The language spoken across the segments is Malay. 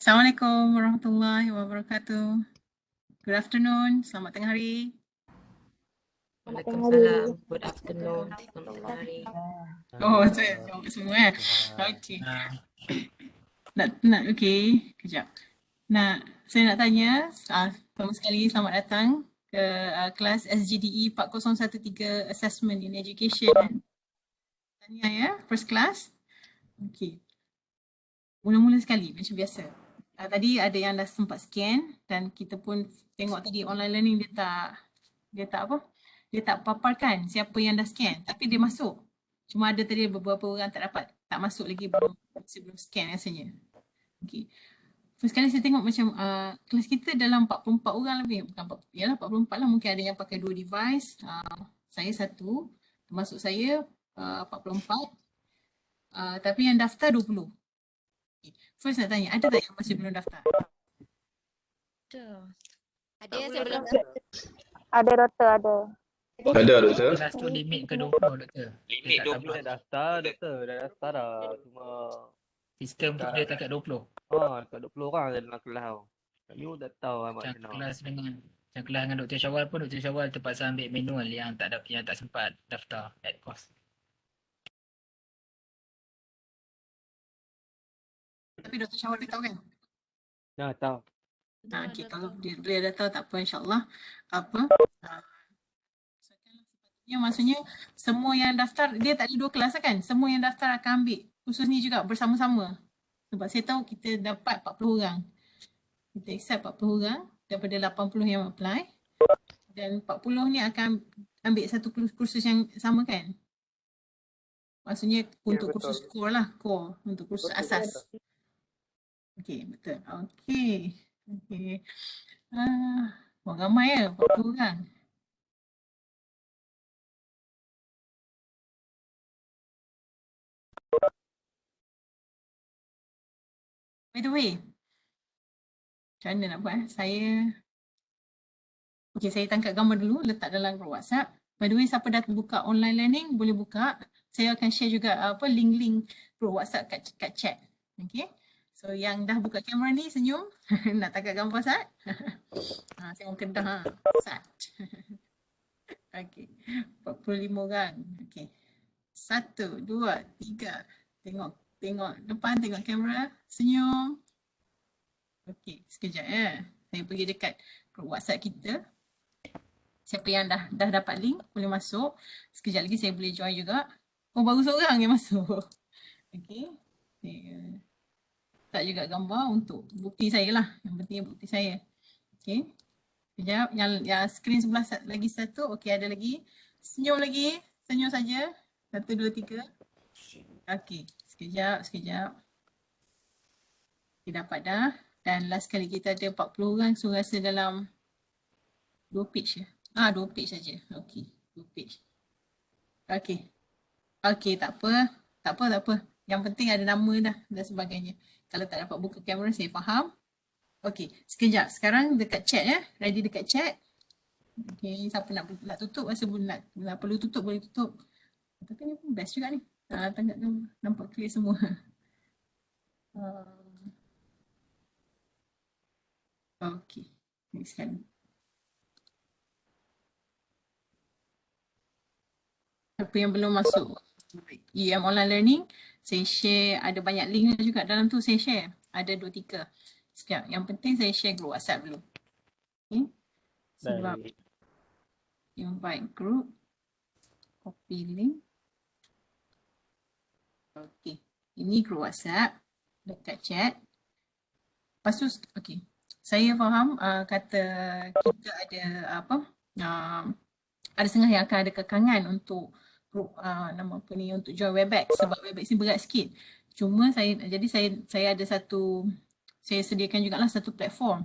Assalamualaikum warahmatullahi wabarakatuh. Good afternoon, selamat tengah hari. Waalaikumsalam. Good afternoon. Selamat tengah hari. Oh, saya jawab semua Okey. Okey, kejap. Saya nak tanya, pertama sekali selamat datang ke kelas SGDE 4013 Assessment in Education. Tanya ya, first class. Okey. Mula-mula sekali macam biasa. Tadi ada yang dah sempat scan dan kita pun tengok tadi online learning dia tak paparkan siapa yang dah scan tapi dia masuk. Cuma ada tadi beberapa orang tak masuk lagi sebelum scan rasanya. Okey. First kali saya tengok macam kelas kita dalam 44 orang lebih. Bukan 44 lah, mungkin ada yang pakai 2 device. Saya satu, termasuk saya 44. Tapi yang daftar 20. First nak tanya, ada tak yang masih belum daftar? Ada yang saya belum Ada doktor, ada. Ada doktor. Kelas tu limit ke 20 doktor? Limit 20. Dah daftar doktor, dah daftar dah. Cuma Sistem tu dia takat 20. kat 20 orang je dalam kelas tau. Kami pun tak tahu macam Macam mana. kelas dengan Dr. Syawal pun Dr. Syawal terpaksa ambil manual yang tak sempat daftar at cost. Tapi Dr. Syawal dia tahu kan? Dah tahu. Okey, kalau dia dah tahu tak apa, insyaAllah. Sepatutnya maksudnya semua yang daftar, dia tak ada 2 kelas lah kan? Semua yang daftar akan ambil khusus ni juga bersama-sama. Sebab saya tahu kita dapat 40 orang. Kita accept 40 orang daripada 80 yang apply. Dan 40 ni akan ambil satu kursus yang sama kan? Maksudnya untuk kursus core lah, untuk kursus asas. Okey, betul. Okey. Orang ramai ya, 40 orang. By the way, macam mana nak buat? Saya tangkap gambar dulu, letak dalam group WhatsApp. By the way, siapa dah buka online learning, boleh buka. Saya akan share juga link-link group WhatsApp kat chat. Okay. So yang dah buka kamera ni senyum. Nak tangkap gambar Sat? Saya orang Kedah. Sat. Okay. 45 orang. Okay. 1, 2, 3. Tengok depan, tengok kamera. Senyum. Okay, sekejap ya. Saya pergi dekat group WhatsApp kita. Siapa yang dah dapat link boleh masuk. Sekejap lagi saya boleh join juga. Oh, baru seorang yang masuk. Okay. Tak juga gambar untuk bukti saya lah. Yang penting bukti saya. Okay. Sekejap. Yang skrin sebelah lagi satu. Okay, ada lagi. Senyum lagi. Senyum saja. 1, 2, 3. Okay. Sekejap. Okay, dapat dah. Dan last kali kita ada 40 orang. So rasa dalam 2 page je. 2 page saja. Okay. 2 page. Okay, tak apa. Yang penting ada nama dah dan sebagainya. Kalau tak dapat buka kamera, saya faham. Okay, sekejap. Sekarang dekat chat ya. Ready dekat chat. Okay, siapa nak tutup, rasa nak perlu tutup, boleh tutup. Tapi ni pun best juga ni. Tengok nampak clear semua. Okay, next sekali. Siapa yang belum masuk EM Online Learning, saya share, ada banyak link juga dalam tu saya share. Ada 2, 3. Sekejap, yang penting saya share group WhatsApp dulu. Okay. Sebab invite group, copy link. Okay, ini group WhatsApp dekat chat. Lepas tu, okay. Saya faham kata kita ada ada setengah yang akan ada kekangan untuk group untuk join Webex sebab Webex ni berat sikit. Cuma saya ada saya sediakan jugalah satu platform.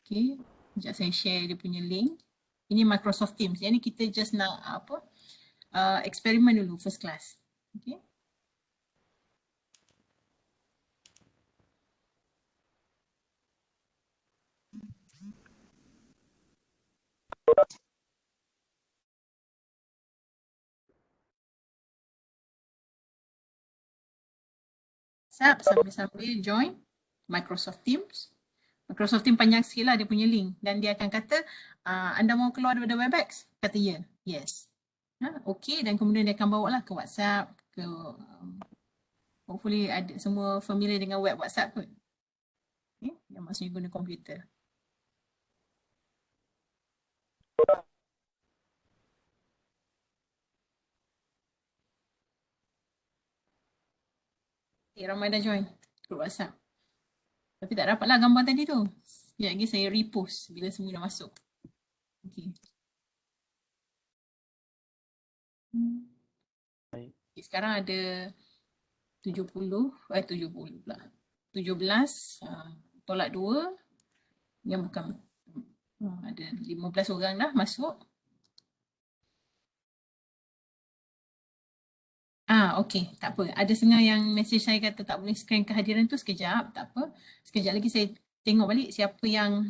Okay, sekejap saya share dia punya link. Ini Microsoft Teams. Yang ni kita just nak eksperimen dulu first class. Okay. WhatsApp sambil join. Microsoft Teams. Microsoft Teams panjang sikit lah dia punya link dan dia akan kata anda mau keluar daripada Webex? Kata ya, yes. Okay, dan kemudian dia akan bawa lah ke WhatsApp, ke hopefully ada semua familiar dengan web WhatsApp kot. Okay, yang maksudnya guna komputer. Okay, ramai dah join grup WhatsApp. Tapi tak dapatlah gambar tadi tu. Sekejap lagi saya repost bila semua dah masuk. Okay. Okay, sekarang ada 70 pula. 17 tolak 2 yang bukan ada 15 orang dah masuk. Okey, tak apa. Ada setengah yang mesej saya kata tak boleh scan kehadiran tu sekejap, tak apa. Sekejap lagi saya tengok balik siapa yang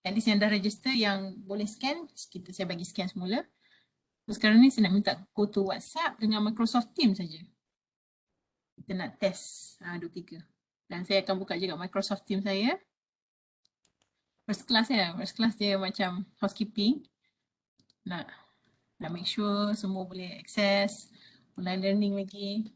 at least yang dah register yang boleh scan, saya bagi scan semula. So, sekarang ni saya nak minta go to WhatsApp dengan Microsoft Teams saja. Kita nak test 2-3. Dan saya akan buka juga Microsoft Teams saya. First class dia macam housekeeping. Nak make sure semua boleh access online learning lagi.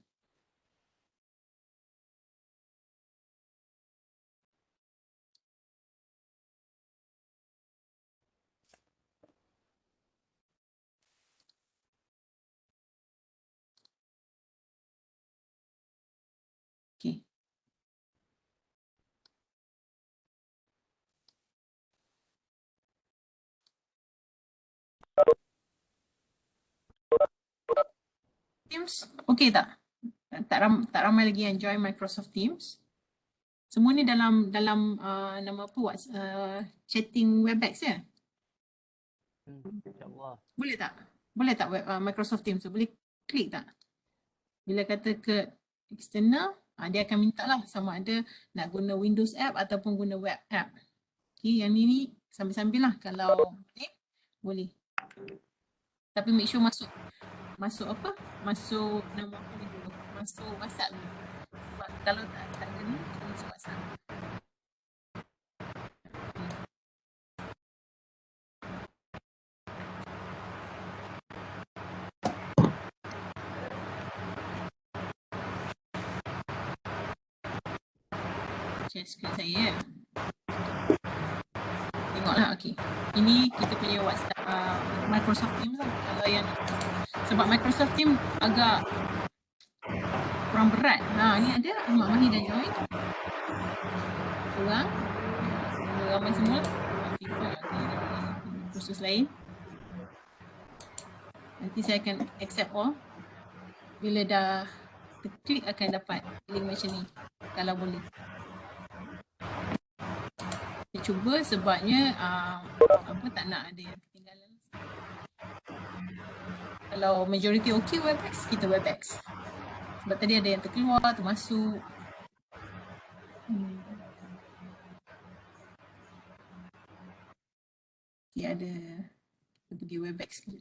Okay. Teams, okay tak? Tak ramai lagi yang join Microsoft Teams. Semua ni dalam nama apa? Chatting Webex ya? InsyaAllah. Boleh tak? Boleh tak Microsoft Teams tu? Boleh klik tak? Bila kata ke external, dia akan minta lah sama ada nak guna Windows app ataupun guna web app. Okay, yang ni sambil-sambil lah kalau boleh. Tapi make sure masuk apa? Masuk nama apa ni dulu? Masuk WhatsApp dulu. Sebab kalau tak guna, kita masuk WhatsApp. Share screen saya. Tengoklah, okey. Ini kita punya WhatsApp Microsoft Teams lah. Kalau yang sebab Microsoft Teams agak kurang berat. Ni ada Ahmad Mahir dah join. Kurang. Ramai semua. Khusus lain. Nanti saya akan accept all. Bila dah klik akan dapat link macam ni. Kalau boleh. Saya cuba sebabnya tak nak ada yang ketinggalan. Kalau majority okey Webex, kita Webex. Sebab tadi ada yang terkeluar, termasuk. Okay, ada pergi Webex ke.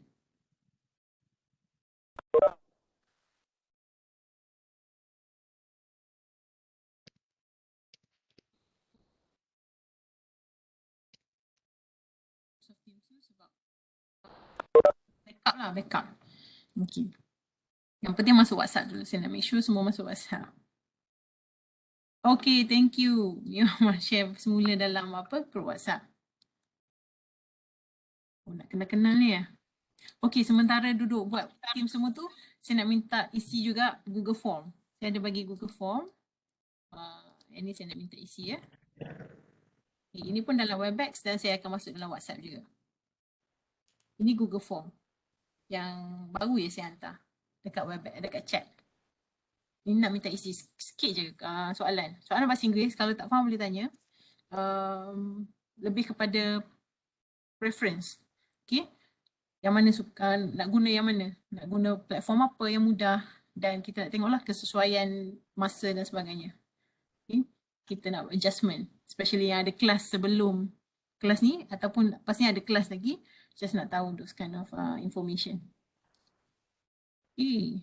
Sebab backup. Okay. Yang penting masuk WhatsApp dulu. Saya nak make sure semua masuk WhatsApp. Okay, thank you. You share semula dalam group WhatsApp. Nak kenal ni ya. Okay, sementara duduk buat team semua tu, saya nak minta isi juga Google Form. Saya ada bagi Google Form. Ini saya nak minta isi ya. Okay, ini pun dalam Webex dan saya akan masuk dalam WhatsApp juga. Ini Google Form. Yang baru ya saya hantar. Dekat Webex, dekat chat. Ini nak minta isi sikit je soalan. Soalan bahasa Inggeris, kalau tak faham boleh tanya. Lebih kepada preference. Okay. Yang mana suka, nak guna yang mana? Nak guna platform apa yang mudah dan kita nak tengoklah kesesuaian masa dan sebagainya. Okay. Kita nak adjustment. Especially yang ada kelas sebelum kelas ni ataupun pasnya ada kelas lagi. Just nak tahu those kind of information. Okay.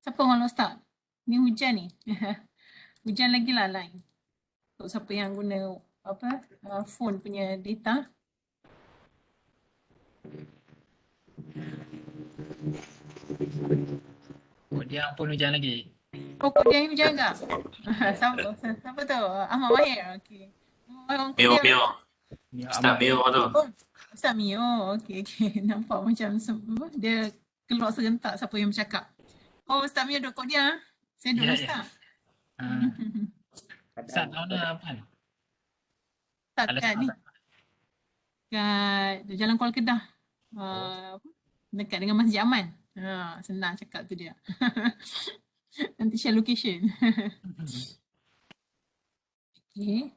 Siapa orang lost start? Ni hujan ni. Hujan lagi lah line. Untuk siapa yang guna apa phone punya data. Oh, dia pun hujan lagi. Oh, kod dia hujan ke? Siapa tu? Ahmad Mahir. Okey. Orang kod Mio, dia. Mio. Ni Ustaz Ahmad. Mio tu. Oh, Ustaz Mio. Okey, okey. Nampak macam dia keluar serentak siapa yang bercakap. Oh, Ustaz Mio duduk kod dia. Saya duduk Ya, lost ya. start. Ustaz tahu nak apa? Tak Alas kat ni. Kat Jalan Kuala Kedah. Dekat dengan Masjid Aman. Senang cakap tu dia. Nanti share location. Okay.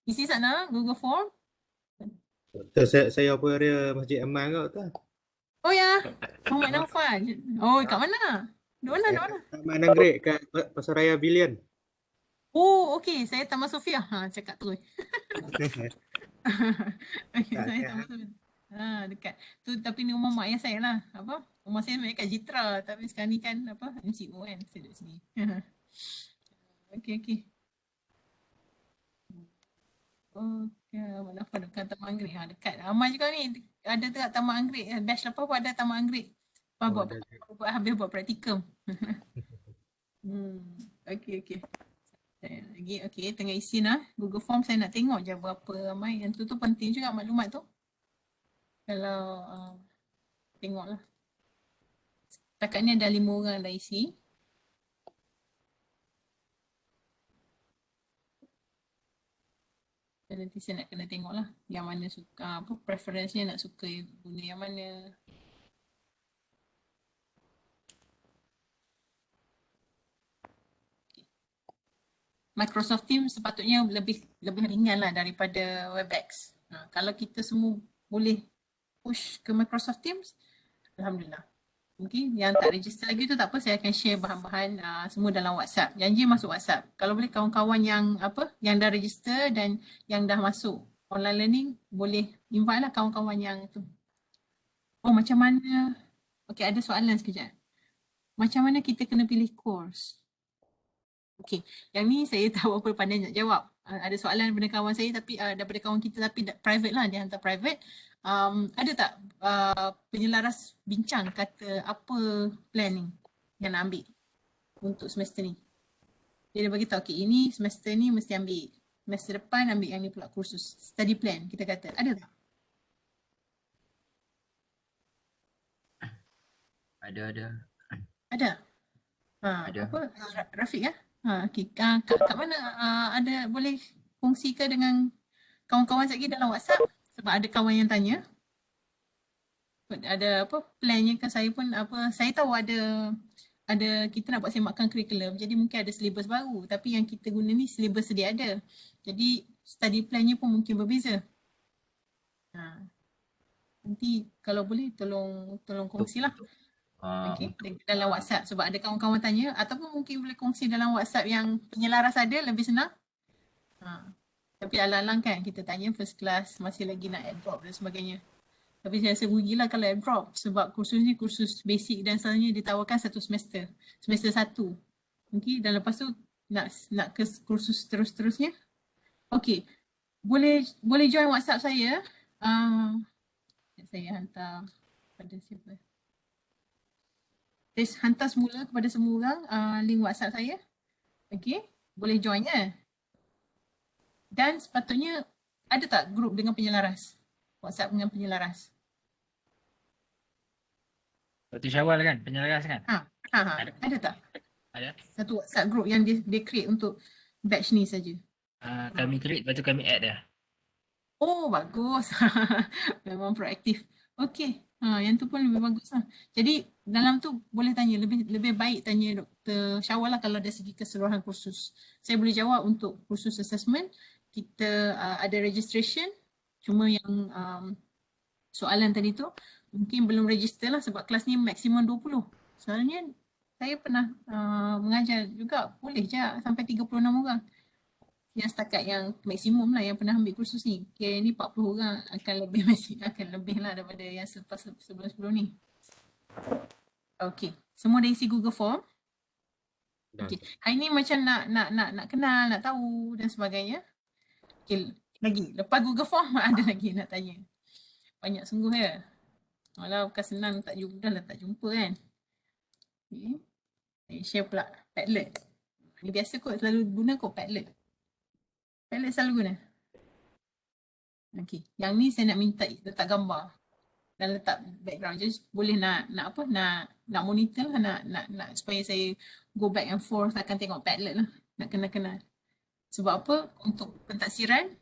Isi sana Google Form. Betul, saya apa area Masjid Aman kot tu. Oh ya. Muhammad Naufal. Oh, kat mana? Di mana? Di mana? Taman Anggrek kat Pasaraya Bilion. Oh, okey. Saya Taman Sofia. Cakap terus. Okay, saya Taman Sofia. Dekat. Tu tapi ni rumah mak ayah saya lah. Apa? Rumah saya memang kat Jitra. Tapi sekarang ni kan apa? MCO kan. Saya duduk sini. Okey, okey. Okay, mana apa dekat Taman Anggrek. Dekat. Ramai juga ni. Ada dekat Taman Anggrek. Batch lepas pun ada Taman Anggrek. Habis buat praktikum. Okey, okey. Lagi, okey. Tengah isi lah. Google Form saya nak tengok je berapa ramai. Yang tu penting juga maklumat tu. Kalau tengoklah. Setakat ni ada 5 orang dah isi. Dan nanti saya nak kena tengok lah yang mana suka, apa preferensinya nak suka guna yang mana. Microsoft Teams sepatutnya lebih ringan lah daripada Webex. Kalau kita semua boleh push ke Microsoft Teams, Alhamdulillah. Okay, yang tak register lagi tu tak apa, saya akan share bahan-bahan semua dalam WhatsApp. Janji masuk WhatsApp. Kalau boleh kawan-kawan yang yang dah register dan yang dah masuk online learning, boleh invite lah kawan-kawan yang tu. Oh, macam mana? Okay, ada soalan sekejap. Macam mana kita kena pilih course? Okay, yang ni saya tahu apa pandai nak jawab. Ada soalan daripada kawan saya tapi daripada kawan kita tapi private lah, dia hantar private. Ada tak penyelaras bincang kata apa plan ni yang nak ambil untuk semester ni? Dia dah beritahu, okay, ini semester ni mesti ambil. Semester depan ambil yang ni pula kursus. Study plan kita kata. Ada tak? Ada. Ada? Ada. Apa? Rafiq ya? Okay. Kat mana ada boleh kongsi ke dengan kawan-kawan sekali dalam WhatsApp? Sebab ada kawan yang tanya. Ada apa plannya ke saya pun apa, saya tahu ada kita nak buat semakan kurikulum, jadi mungkin ada syllabus baru tapi yang kita guna ni syllabus sedia ada. Jadi study plannya pun mungkin berbeza. Nanti kalau boleh tolong kongsilah. Okay, dalam WhatsApp sebab ada kawan-kawan tanya ataupun mungkin boleh kongsi dalam WhatsApp yang penyelaras ada lebih senang. Tapi alang-alang kan kita tanya first class masih lagi nak airdrop dan sebagainya. Tapi saya rasa rugilah kalau airdrop sebab kursus ni kursus basic dan selalunya ditawarkan satu semester. Semester 1. Okay, dan lepas tu nak ke kursus terus-terusnya. Okay, boleh join WhatsApp saya. Saya hantar pada siapa? Saya hantar semula kepada semua orang link WhatsApp saya. Okay, boleh join ya. Dan sepatutnya ada tak grup dengan penyelaras? WhatsApp dengan penyelaras. Dr. Syawal kan, penyelaras kan? Ada tak? Ada. Satu WhatsApp group yang dia create untuk batch ni saja. Kami create, lepas tu kami add dah. Oh, bagus. Memang proaktif. Okey. Yang tu pun lebih bagus lah. Jadi dalam tu boleh tanya, lebih baik tanya Dr. Syawal lah kalau dari segi keseluruhan kursus. Saya boleh jawab untuk kursus assessment. Kita ada registration. Cuma yang soalan tadi tu mungkin belum register lah sebab kelas ni maksimum 20. Soalnya saya pernah mengajar juga, boleh je sampai 36 orang. Yang setakat yang maksimum lah yang pernah ambil kursus ni. Kira ni 40 orang akan lebih lah daripada yang sebelum ni. Okay. Semua dah isi Google Form. Dah. Okay. Hari ni macam nak kenal, nak tahu dan sebagainya. Okay. Lagi. Lepas Google Form ada lagi nak tanya. Banyak sungguh ya. Walau bukan senang tak jumpa, dah lah tak jumpa kan. Okay. Share pula Padlet. Ni biasa kot selalu guna kot Padlet. Padlet selalu guna. Okay. Yang ni saya nak minta letak gambar dan letak background. Jadi boleh nak monitor lah, nak supaya saya go back and forth akan tengok Padlet lah. Nak kenal-kenal. Sebab apa? Untuk pentaksiran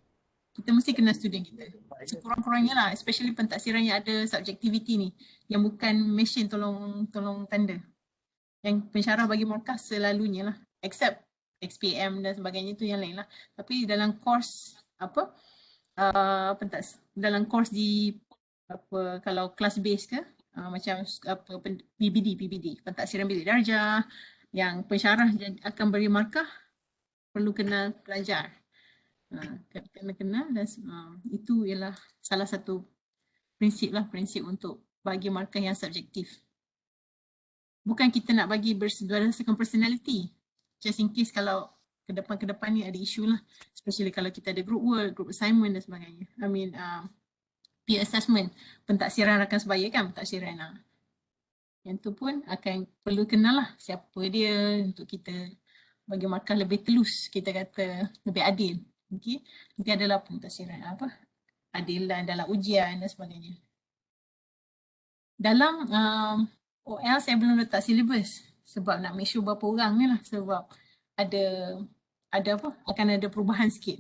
kita mesti kenal student kita. Sekurang-kurangnya lah, especially pentaksiran yang ada subjectivity ni, yang bukan machine tolong tanda. Yang pensyarah bagi markah selalunya lah, except XPM dan sebagainya tu yang lain lah. Tapi dalam course dalam course di kalau kelas base ke, macam PBD, pentaksiran bilik darjah, yang pensyarah akan beri markah, perlu kenal pelajar. Kena dan itu ialah salah satu prinsip untuk bagi markah yang subjektif. Bukan kita nak bagi berdasarkan personality. Just in case kalau ke depan ni ada isu lah. Especially kalau kita ada group work, group assignment dan sebagainya. Peer assessment. Pentaksiran rakan sebaya kan, pentaksiran. Yang tu pun akan perlu kenal lah siapa dia untuk kita bagi markah lebih telus, kita kata lebih adil. Okay. Nanti adalah pentaksiran adilan dalam ujian dan sebagainya. Dalam OL saya belum letak silibus sebab nak make sure berapa orang ni lah, sebab akan ada perubahan sikit.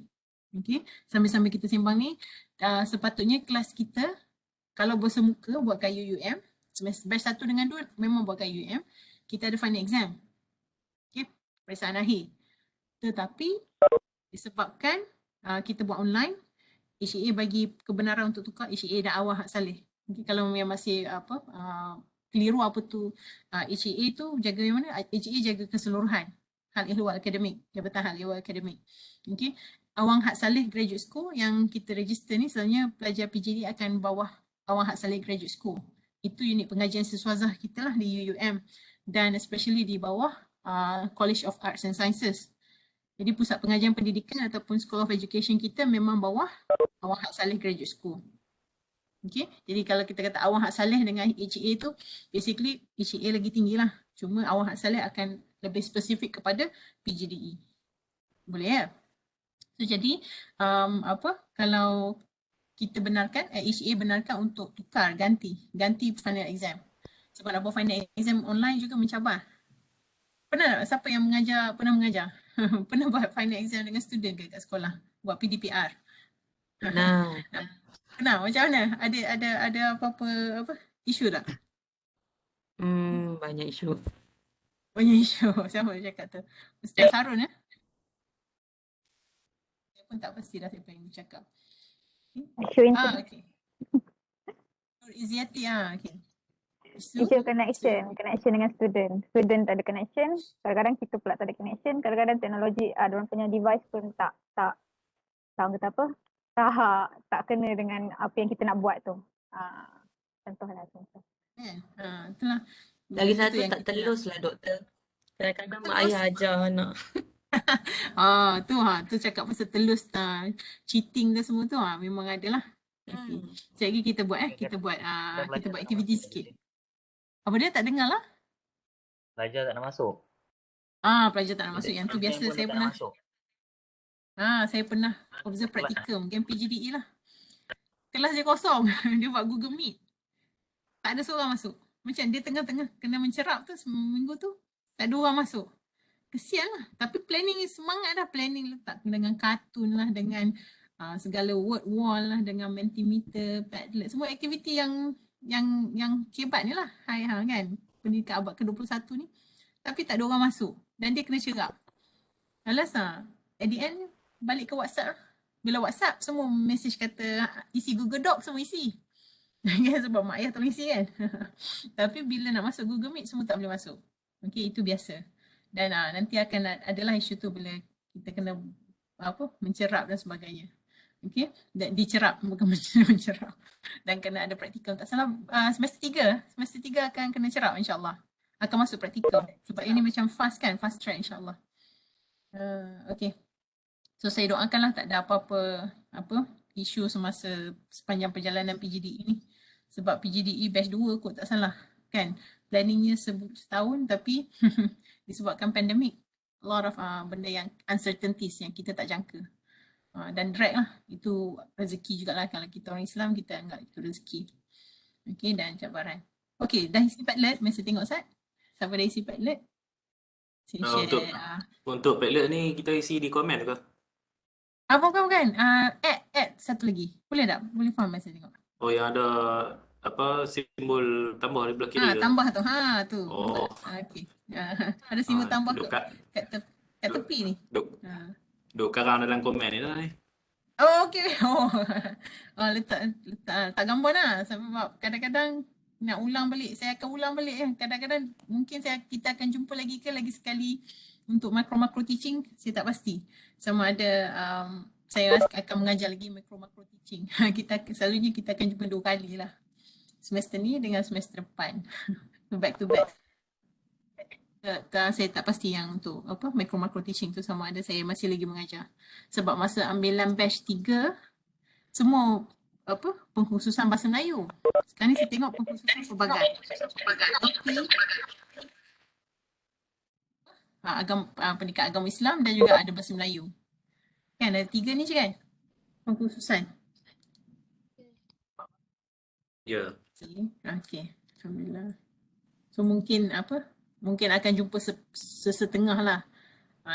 Okay. Sambil-sambil kita sembang ni, sepatutnya kelas kita kalau bersemuka buat kayu UM, batch 1 dengan 2 memang buat kayu UM, kita ada final exam. Okay. Peperiksaan akhir. Tetapi disebabkan kita buat online, HEA bagi kebenaran untuk tukar HEA dan awal hak salih. Okay, kalau yang masih keliru apa tu, HEA tu jaga yang mana? HEA jaga keseluruhan hal ehwal akademik, jabatan hal ehwal akademik. Okay. Awang hak salih graduate school yang kita register ni sebenarnya pelajar PGD akan bawah awang hak salih graduate school. Itu unit pengajian siswazah kita lah di UUM dan especially di bawah College of Arts and Sciences. Jadi pusat pengajian pendidikan ataupun School of Education kita memang bawah awang hak salih graduate school. Okay. Jadi kalau kita kata awang hak salih dengan HEA tu, basically HEA lagi tinggi lah. Cuma awang hak salih akan lebih spesifik kepada PGDE. Boleh ya? So jadi kalau kita benarkan, HEA benarkan untuk tukar, ganti final exam. Sebab nak buat final exam online juga mencabar. Pernah tak siapa yang pernah mengajar? Pernah buat final exam dengan student ke kat sekolah? Buat PDPR? Nah, Pernah? Macam mana? Ada apa-apa isu tak? banyak isu. Banyak isu. Siapa yang cakap tu? Ustaz Harun ya? Saya pun tak pasti dah siapa yang cakap. Isu internet. Okay. Nur Iziati okay. Isu connection dengan student. Student tak ada connection, kadang-kadang kita pula tak ada connection, kadang-kadang teknologi diorang punya device pun tak kena dengan apa yang kita nak buat tu. Contohlah. Itulah. Lagi Itu satu yang tak kita telus lah doktor. Kadang-kadang mak Telus? ayah ajar anak. Tu cakap pasal telus cheating dan semua tu memang ada lah. Okay. Sekejap lagi kita buat aktiviti sikit. Apa dia tak dengar lah? Pelajar tak nak masuk. Pelajar tak nak masuk. Yang tu biasa saya pernah. Saya pernah observe praktikum game PGDE lah. Kelas dia kosong. Dia buat Google Meet. Tak ada seorang masuk. Macam dia tengah-tengah kena mencerap tu seminggu tu. Tak ada orang masuk. Kesian lah. Tapi planning semangat dah. Planning letak dengan kartun lah. Dengan segala word wall lah. Dengan Mentimeter, Padlet. Semua aktiviti yang kebat ni lah. Kan. Pendidikan abad ke-21 ni. Tapi tak ada orang masuk. Dan dia kena cerap. Alas at the end balik ke WhatsApp. Bila WhatsApp semua message kata isi Google Doc semua isi. Sebab mak ayah tolong isi kan. Tapi bila nak masuk Google Meet semua tak boleh masuk. Okay, itu biasa. Dan nanti akan adalah isu tu bila kita kena mencerap dan sebagainya. Okay, dan dicerap bukan mencerap. Dan kena ada praktikal tak salah semester 3 akan kena cerap insyaAllah. akan masuk praktikal. Sebab ini macam fast kan, fast track insyaAllah. Okay. So saya doakanlah tak ada apa-apa isu semasa sepanjang perjalanan PGDE ni. Sebab PGDE batch 2 kot tak salah kan. Planningnya setahun tapi disebabkan pandemik. A lot of benda yang uncertainties yang kita tak jangka. Dan drag lah. Itu rezeki jugalah. Kalau kita orang Islam kita anggap itu rezeki. Okay, dan cabaran. Okay, dah isi Padlet. Masa tengok Ustaz. Siapa dah isi Padlet? Saya share. Untuk Padlet ni kita isi di komen ke? Bukan. Add satu lagi. Boleh tak? Boleh faham masa tengok. Oh, yang ada simbol tambah di belah kiri ke? Tambah tu. Tu. Oh. Okey. Ada simbol tambah duk kat tepi ni. Duk karang dalam komen ni lah ni. Oh, okey. Letak gambar lah. Sebab kadang-kadang nak ulang balik. Saya akan ulang balik. Kadang-kadang mungkin kita akan jumpa lagi sekali untuk makro teaching. Saya tak pasti. Sama ada saya akan mengajar lagi makro teaching. Selalunya kita akan jumpa 2 kali lah. Semester ni dengan semester depan. Back to back. Saya tak pasti yang untuk makro teaching tu sama ada saya masih lagi mengajar. Sebab masa ambilan batch 3 semua pengkhususan bahasa Melayu. Sekarang ni saya tengok pengkhususan pelbagai. Pendidikan agama Islam dan juga ada bahasa Melayu. Kan ada 3 ni je kan? Pengkhususan. Ya. Okay. Alhamdulillah. So mungkin akan jumpa sesetengah lah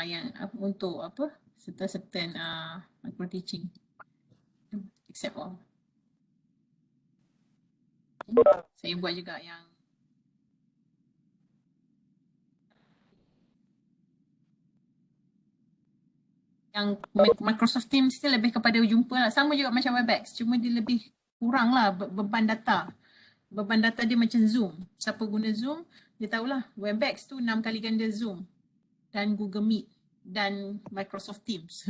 yang untuk certain macro teaching. Except all. Saya buat juga yang Microsoft Teams ni lebih kepada jumpa lah. Sama juga macam Webex. Cuma dia lebih kurang lah beban data. Beban data dia macam Zoom. Siapa guna Zoom, dia tahulah Webex tu 6 kali ganda Zoom dan Google Meet dan Microsoft Teams.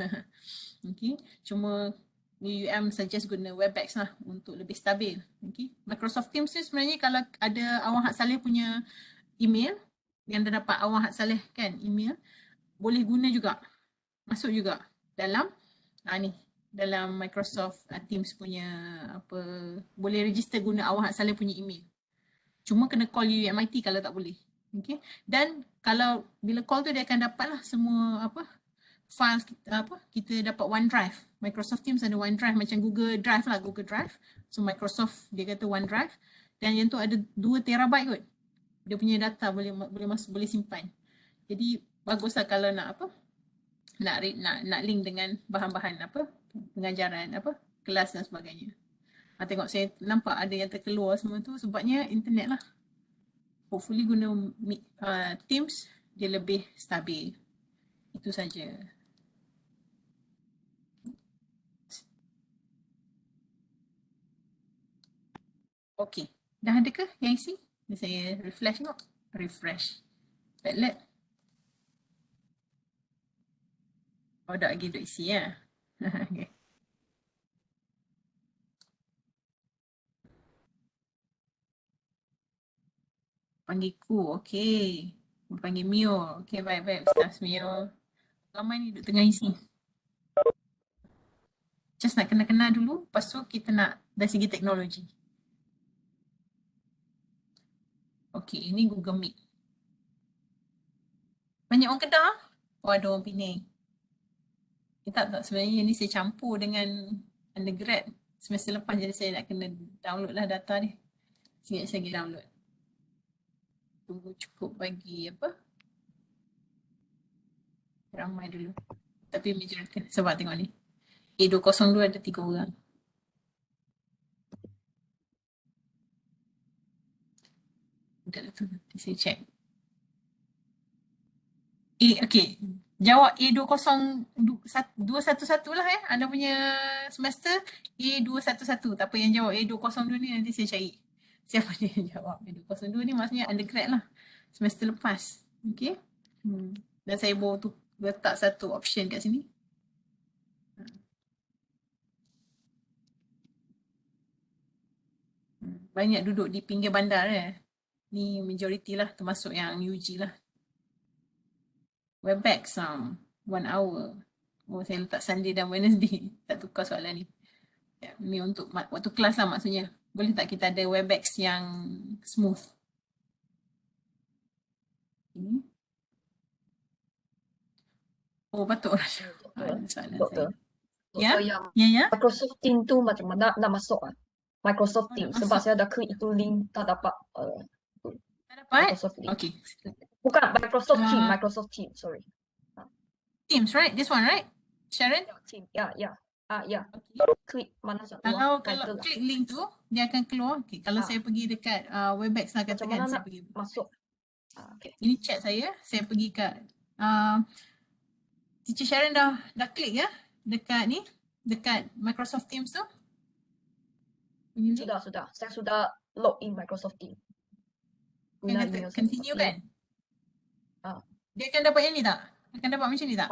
Okay. Cuma UUM suggest guna Webex lah untuk lebih stabil. Okay. Microsoft Teams ni sebenarnya kalau ada Awang Haq Saleh punya email, yang dah dapat Awang Haq Saleh kan email, boleh guna juga. Masuk juga dalam dalam Microsoft Teams punya boleh register guna Awang Haq Saleh punya email. Cuma kena call UMIT kalau tak boleh. Okay. Dan kalau bila call tu dia akan dapatlah semua file kita dapat OneDrive. Microsoft Teams ada OneDrive macam Google Drive lah, Google Drive. So Microsoft dia kata OneDrive dan yang tu ada 2 terabyte kot. Dia punya data boleh simpan. Jadi baguslah kalau nak nak link dengan bahan-bahan pengajaran kelas dan sebagainya. Tengok saya nampak ada yang terkeluar semua tu sebabnya internet lah. Hopefully guna Teams dia lebih stabil. Itu saja. Okey. Dah ada ke yang isi? Saya refresh tengok. Refresh. Padlet. Oh, dah lagi duk isi ya. Okay. Panggil ku, okey. Panggil Mio. Okey, baik Ustaz Mio. Ramai ni duk tengah isi. Just nak kenal-kenal dulu, lepas tu kita nak dari segi teknologi. Okey, ini Google Meet. Banyak orang Kedah? Oh, ada orang Penang. Tak, sebenarnya ni saya campur dengan undergrad semester lepas, jadi saya nak kena download lah data ni. Saya lagi download. Tunggu cukup bagi ramai dulu. Tapi majoriti sebab tengok ni. A202 ada 3 orang. Nanti saya check. Okay. Jawab A211 lah Anda punya semester A211. Tak apa yang jawab A202 ni nanti saya cari. Siapa dia yang jawab A202 ni maksudnya undergrad lah. Semester lepas. Okay. Dan saya bawa tu letak satu option kat sini. Banyak duduk di pinggir bandar Ni majority lah, termasuk yang UG lah. Webex 1 hour. Oh, saya letak Sunday dan Wednesday. Tak tukar soalan ni. Ya, ni untuk waktu kelas lah maksudnya. Boleh tak kita ada Webex yang smooth? Okay. Oh, betul. Soalan saya. Doktor. Ya? Doktor, yang Ya? Microsoft Teams tu macam mana nak masuk Microsoft Oh, nak Teams sebab masuk. saya dah klik itu link tak dapat Tak dapat? Microsoft link. Okay. Bukan Microsoft Teams, Ah. Microsoft Teams, sorry. Teams, right? This one, right? Sharon? Team. Ya. Okay. Klik mana satu? Kalau title lah. klik link tu, dia akan keluar. Okay. Kalau Ah. saya pergi dekat Webex lah Macam katakan, mana saya nak pergi. masuk? Okay. Ini chat saya pergi kat Teacher Sharon dah klik ya dekat ni, dekat Microsoft Teams tu. Punya link. Sudah. Saya sudah log in Microsoft Teams. Yang kata email saya continue seperti kan? Ah. Dia akan dapat yang ni tak? Akan dapat macam ni tak?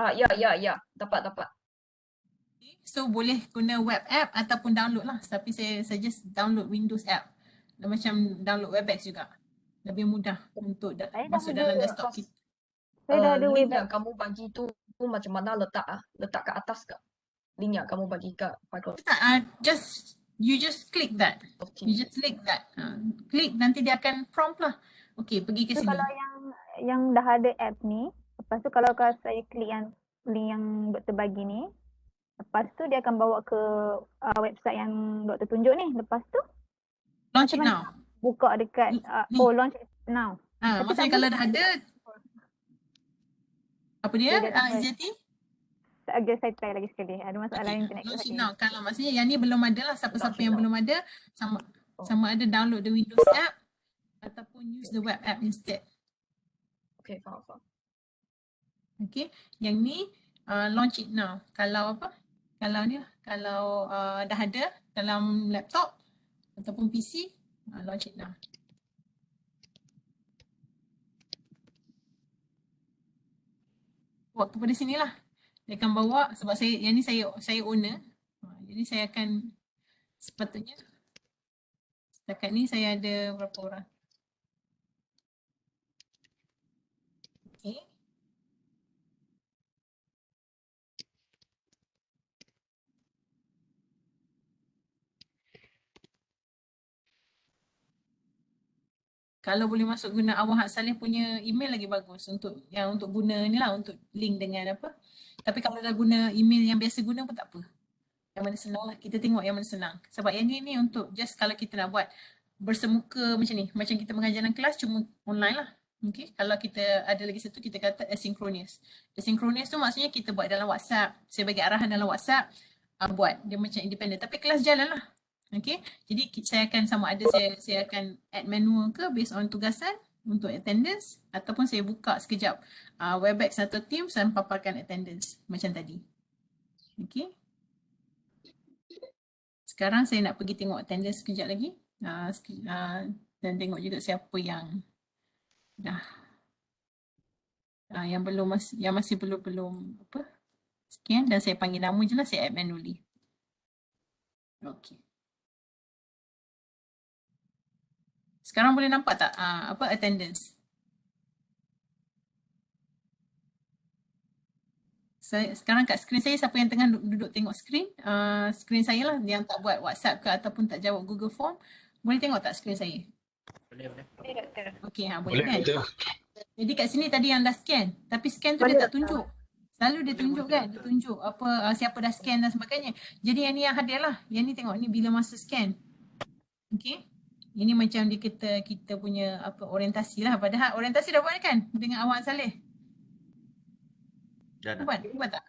Ya. Dapat. Okay. So boleh guna web app ataupun download lah. Tapi saya suggest download Windows app. Dan macam download Webex juga. Lebih mudah untuk Saya dah masuk dalam ada desktop kita. Saya dah ada link Webex. yang kamu bagi tu macam mana letak letak ke atas ke? Link yang kamu bagi ke Microsoft Tak, you just click that. You Teams. just click that. Klik nanti dia akan prompt lah. Okay, pergi ke So sini. kalau yang dah ada app ni, lepas tu kalau saya klik yang link yang doktor bagi ni, lepas tu dia akan bawa ke website yang doktor tunjuk ni. Lepas tu Launch it macam now. buka dekat Ni. launch it now. Tapi Maksudnya tak kalau boleh dah ada, apa dia? Dia dah Izzati? Tak ada, saya try lagi sekali. Ada masalah Okay, internet launch it lagi. now. Kalau maksudnya yang ni belum ada lah. Siapa-siapa Launch it yang now. belum ada, sama ada download the Windows app ataupun use the web app instead. Okay, faham. Okay, yang ni launch it now. Kalau apa? Kalau ni lah. Kalau dah ada dalam laptop ataupun PC, launch it now. Bawa kepada sini lah. Dia akan bawa sebab yang ni saya owner. Jadi saya akan sepatutnya setakat ni saya ada berapa orang? Okay. Kalau boleh masuk guna Awang Hak Saleh punya email lagi bagus untuk guna ni lah, untuk link dengan apa. Tapi kalau dah guna email yang biasa guna pun tak apa. Yang mana senang lah, kita tengok yang mana senang. Sebab yang ni untuk just kalau kita nak buat bersemuka macam ni, macam kita mengajar dalam kelas cuma online lah. Okay, kalau kita ada lagi satu kita kata asynchronous. Asynchronous tu maksudnya kita buat dalam WhatsApp, saya bagi arahan dalam WhatsApp, buat dia macam independent. Tapi kelas jalan lah. Okay, jadi saya akan sama ada saya akan add manual ke based on tugasan untuk attendance ataupun saya buka sekejap Webex atau Teams dan paparkan attendance macam tadi. Okay. Sekarang saya nak pergi tengok attendance sekejap lagi dan tengok juga siapa yang dah yang masih belum apa sekian, dan saya panggil nama je lah, saya add manually. Okay. Sekarang boleh nampak tak apa attendance? Sekarang kat skrin saya, siapa yang tengah duduk tengok skrin, skrin saya lah, yang tak buat WhatsApp ke ataupun tak jawab Google Form, boleh tengok tak skrin saya? Boleh. Okey, boleh kan? Jadi kat sini tadi yang dah scan, tapi scan tu dia tak tunjuk. Selalu dia tunjuk kan, dia tunjuk apa siapa dah scan dan sebagainya. Jadi yang ni yang hadir lah, yang ni tengok ni bila masa scan. Okey. Ini macam dia kita punya apa orientasi lah, padahal orientasi dah buat kan dengan Awang Saleh. Dah. Buat tak?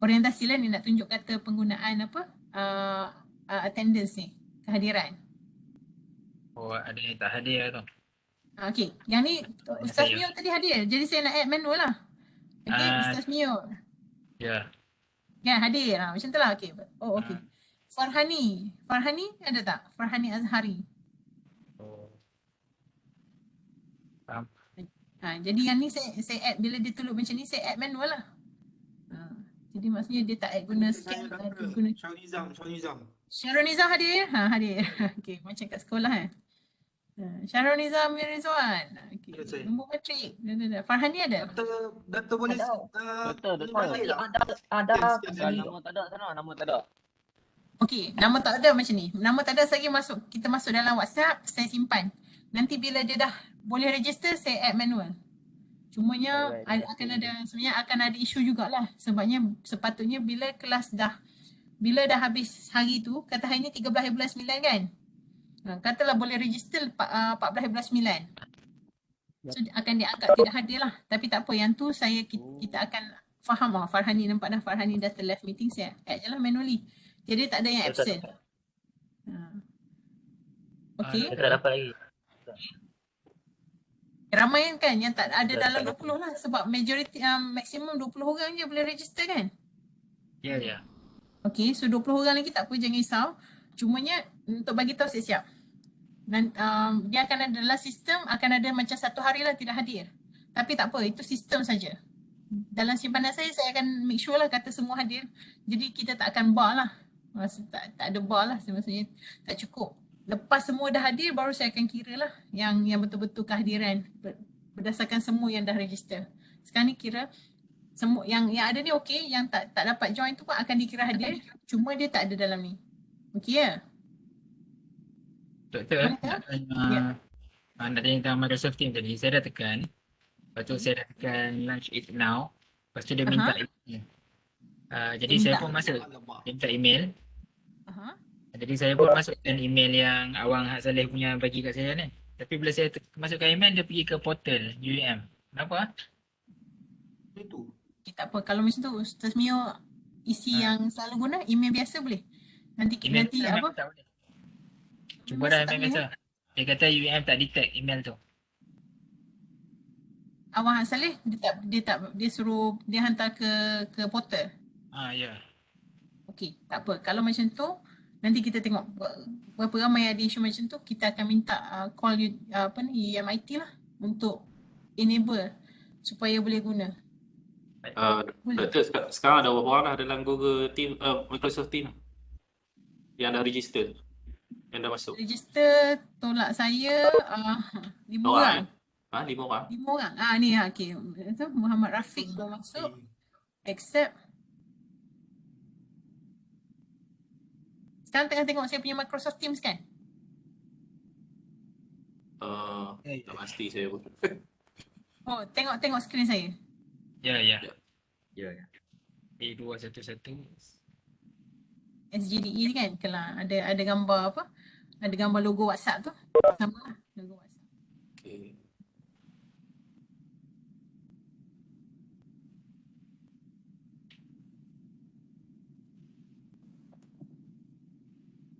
Orientasi lah ni nak tunjuk kata penggunaan apa attendance ni, kehadiran. Oh, ada yang tak hadir tu. Okey, yang ni Ustaz saya. Mio tadi hadir. Jadi saya nak add manual lah. Okey, Ustaz Mio. Ya. Kan hadir lah, macam tu lah. Okey. Oh, okey. Farhani ada tak? Farhani Azhari. Oh. Faham. Jadi yang ni saya add, bila dia tulis macam ni saya add manual lah. Jadi maksudnya dia tak add guna scan, guna Syarul Nizam. Syarul Nizam hadir? Hadir. Okey, macam kat sekolah kan. Syarul Nizam Rizwan. Okay. Ya, saya. Nombor matrik. Farhani ada? Data boleh Ada. Betul, boleh betul. balik tak? Ada Yes, kat yes, sini. Nama tak ada sana, nama tak ada. Okey, nama tak ada macam ni. Nama tak ada lagi masuk. Kita masuk dalam WhatsApp, saya simpan. Nanti bila dia dah boleh register, saya add manual. Cumanya Alright, akan ada, sebenarnya akan ada isu jugalah. Sebabnya sepatutnya bila dah habis hari tu, kata hari ni 13 bulan 9 kan? Katalah boleh register 14 bulan 9. So akan dianggap tidak hadir lah. Tapi tak apa, yang tu kita akan faham lah. Farhani nampak dah, Farhani dah left meeting, saya add je lah manually. Jadi tak ada yang absent. Okay. Saya tak dapat lagi. Ramai kan yang tak ada dalam 20 lah. Sebab majority, maksimum 20 orang je boleh register kan? Ya, ya. Okay, so 20 orang lagi tak apa, jangan risau. Cumanya untuk bagi tahu siap-siap. Dan dia akan ada dalam sistem, akan ada macam 1 hari lah tidak hadir. Tapi tak apa, itu sistem saja. Dalam simpanan saya akan make sure lah kata semua hadir. Jadi kita tak akan bar lah. Tak ada bar lah, maksudnya tak cukup. Lepas semua dah hadir, baru saya akan kira lah yang betul-betul kehadiran berdasarkan semua yang dah register. Sekarang ni kira semua yang ada ni okey, yang tak dapat join tu pun akan dikira hadir, cuma dia tak ada dalam ni. Okey ya? Doktor, Boleh nak tak? tanya, nak tanya tentang Microsoft Teams tadi. Saya dah tekan. Lepas tu saya dah tekan launch it now. Lepas tu dia minta email. Jadi saya pun masuk, dia minta email. Jadi saya pun masukkan email yang Awang Hak Saleh punya bagi kat saya ni. Tapi bila saya masukkan email, dia pergi ke portal UEM. Kenapa? Itu. Okay, tak apa, kalau macam tu Ustaz Mio isi yang selalu guna, email biasa boleh? Nanti Email nanti biasa apa? tak boleh. Cuba dah email biasa. Dia kata UEM tak detect email tu. Awang Hak Saleh dia suruh dia hantar ke portal. Ya. Okey, tak apa. Kalau macam tu nanti kita tengok berapa ramai ada isu macam tu, kita akan minta call UMIT lah untuk enable supaya boleh guna. Boleh. Doktor, sekarang ada berapa orang dah dalam Google Team, Microsoft Team yang dah register, yang dah masuk? Register tolak saya 5 orang. 5 orang? 5 orang. Ni okey. Itu Muhammad Rafiq dah masuk. Accept. Sekarang tengah tengok saya punya Microsoft Teams kan? Tak pasti saya pun. Oh, tengok skrin saya. Ya. Ya. A211. SGDE ni kan, kalau ada gambar apa? Ada gambar logo WhatsApp tu. Sama lah logo WhatsApp. Okay.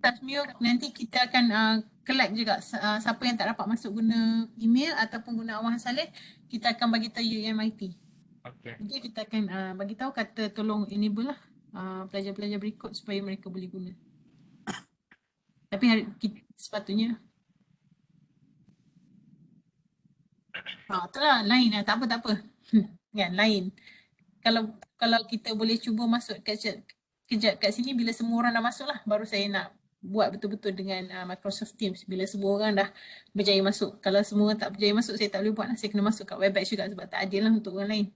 Tasmio, nanti kita akan collect juga siapa yang tak dapat masuk guna email ataupun guna Awang Saleh, kita akan bagi tahu UMIT. Okey. Jadi kita akan bagi tahu, kata tolong enable lah pelajar-pelajar berikut supaya mereka boleh guna. Tapi sepatutnya itulah lain lah, tak apa. Kan lain. Kalau kita boleh cuba masuk kejap kat sini bila semua orang dah masuk lah, baru saya nak buat betul-betul dengan Microsoft Teams bila semua orang dah berjaya masuk. Kalau semua orang tak berjaya masuk, saya tak boleh buat lah. Saya kena masuk kat Webex juga sebab tak adil lah untuk orang lain.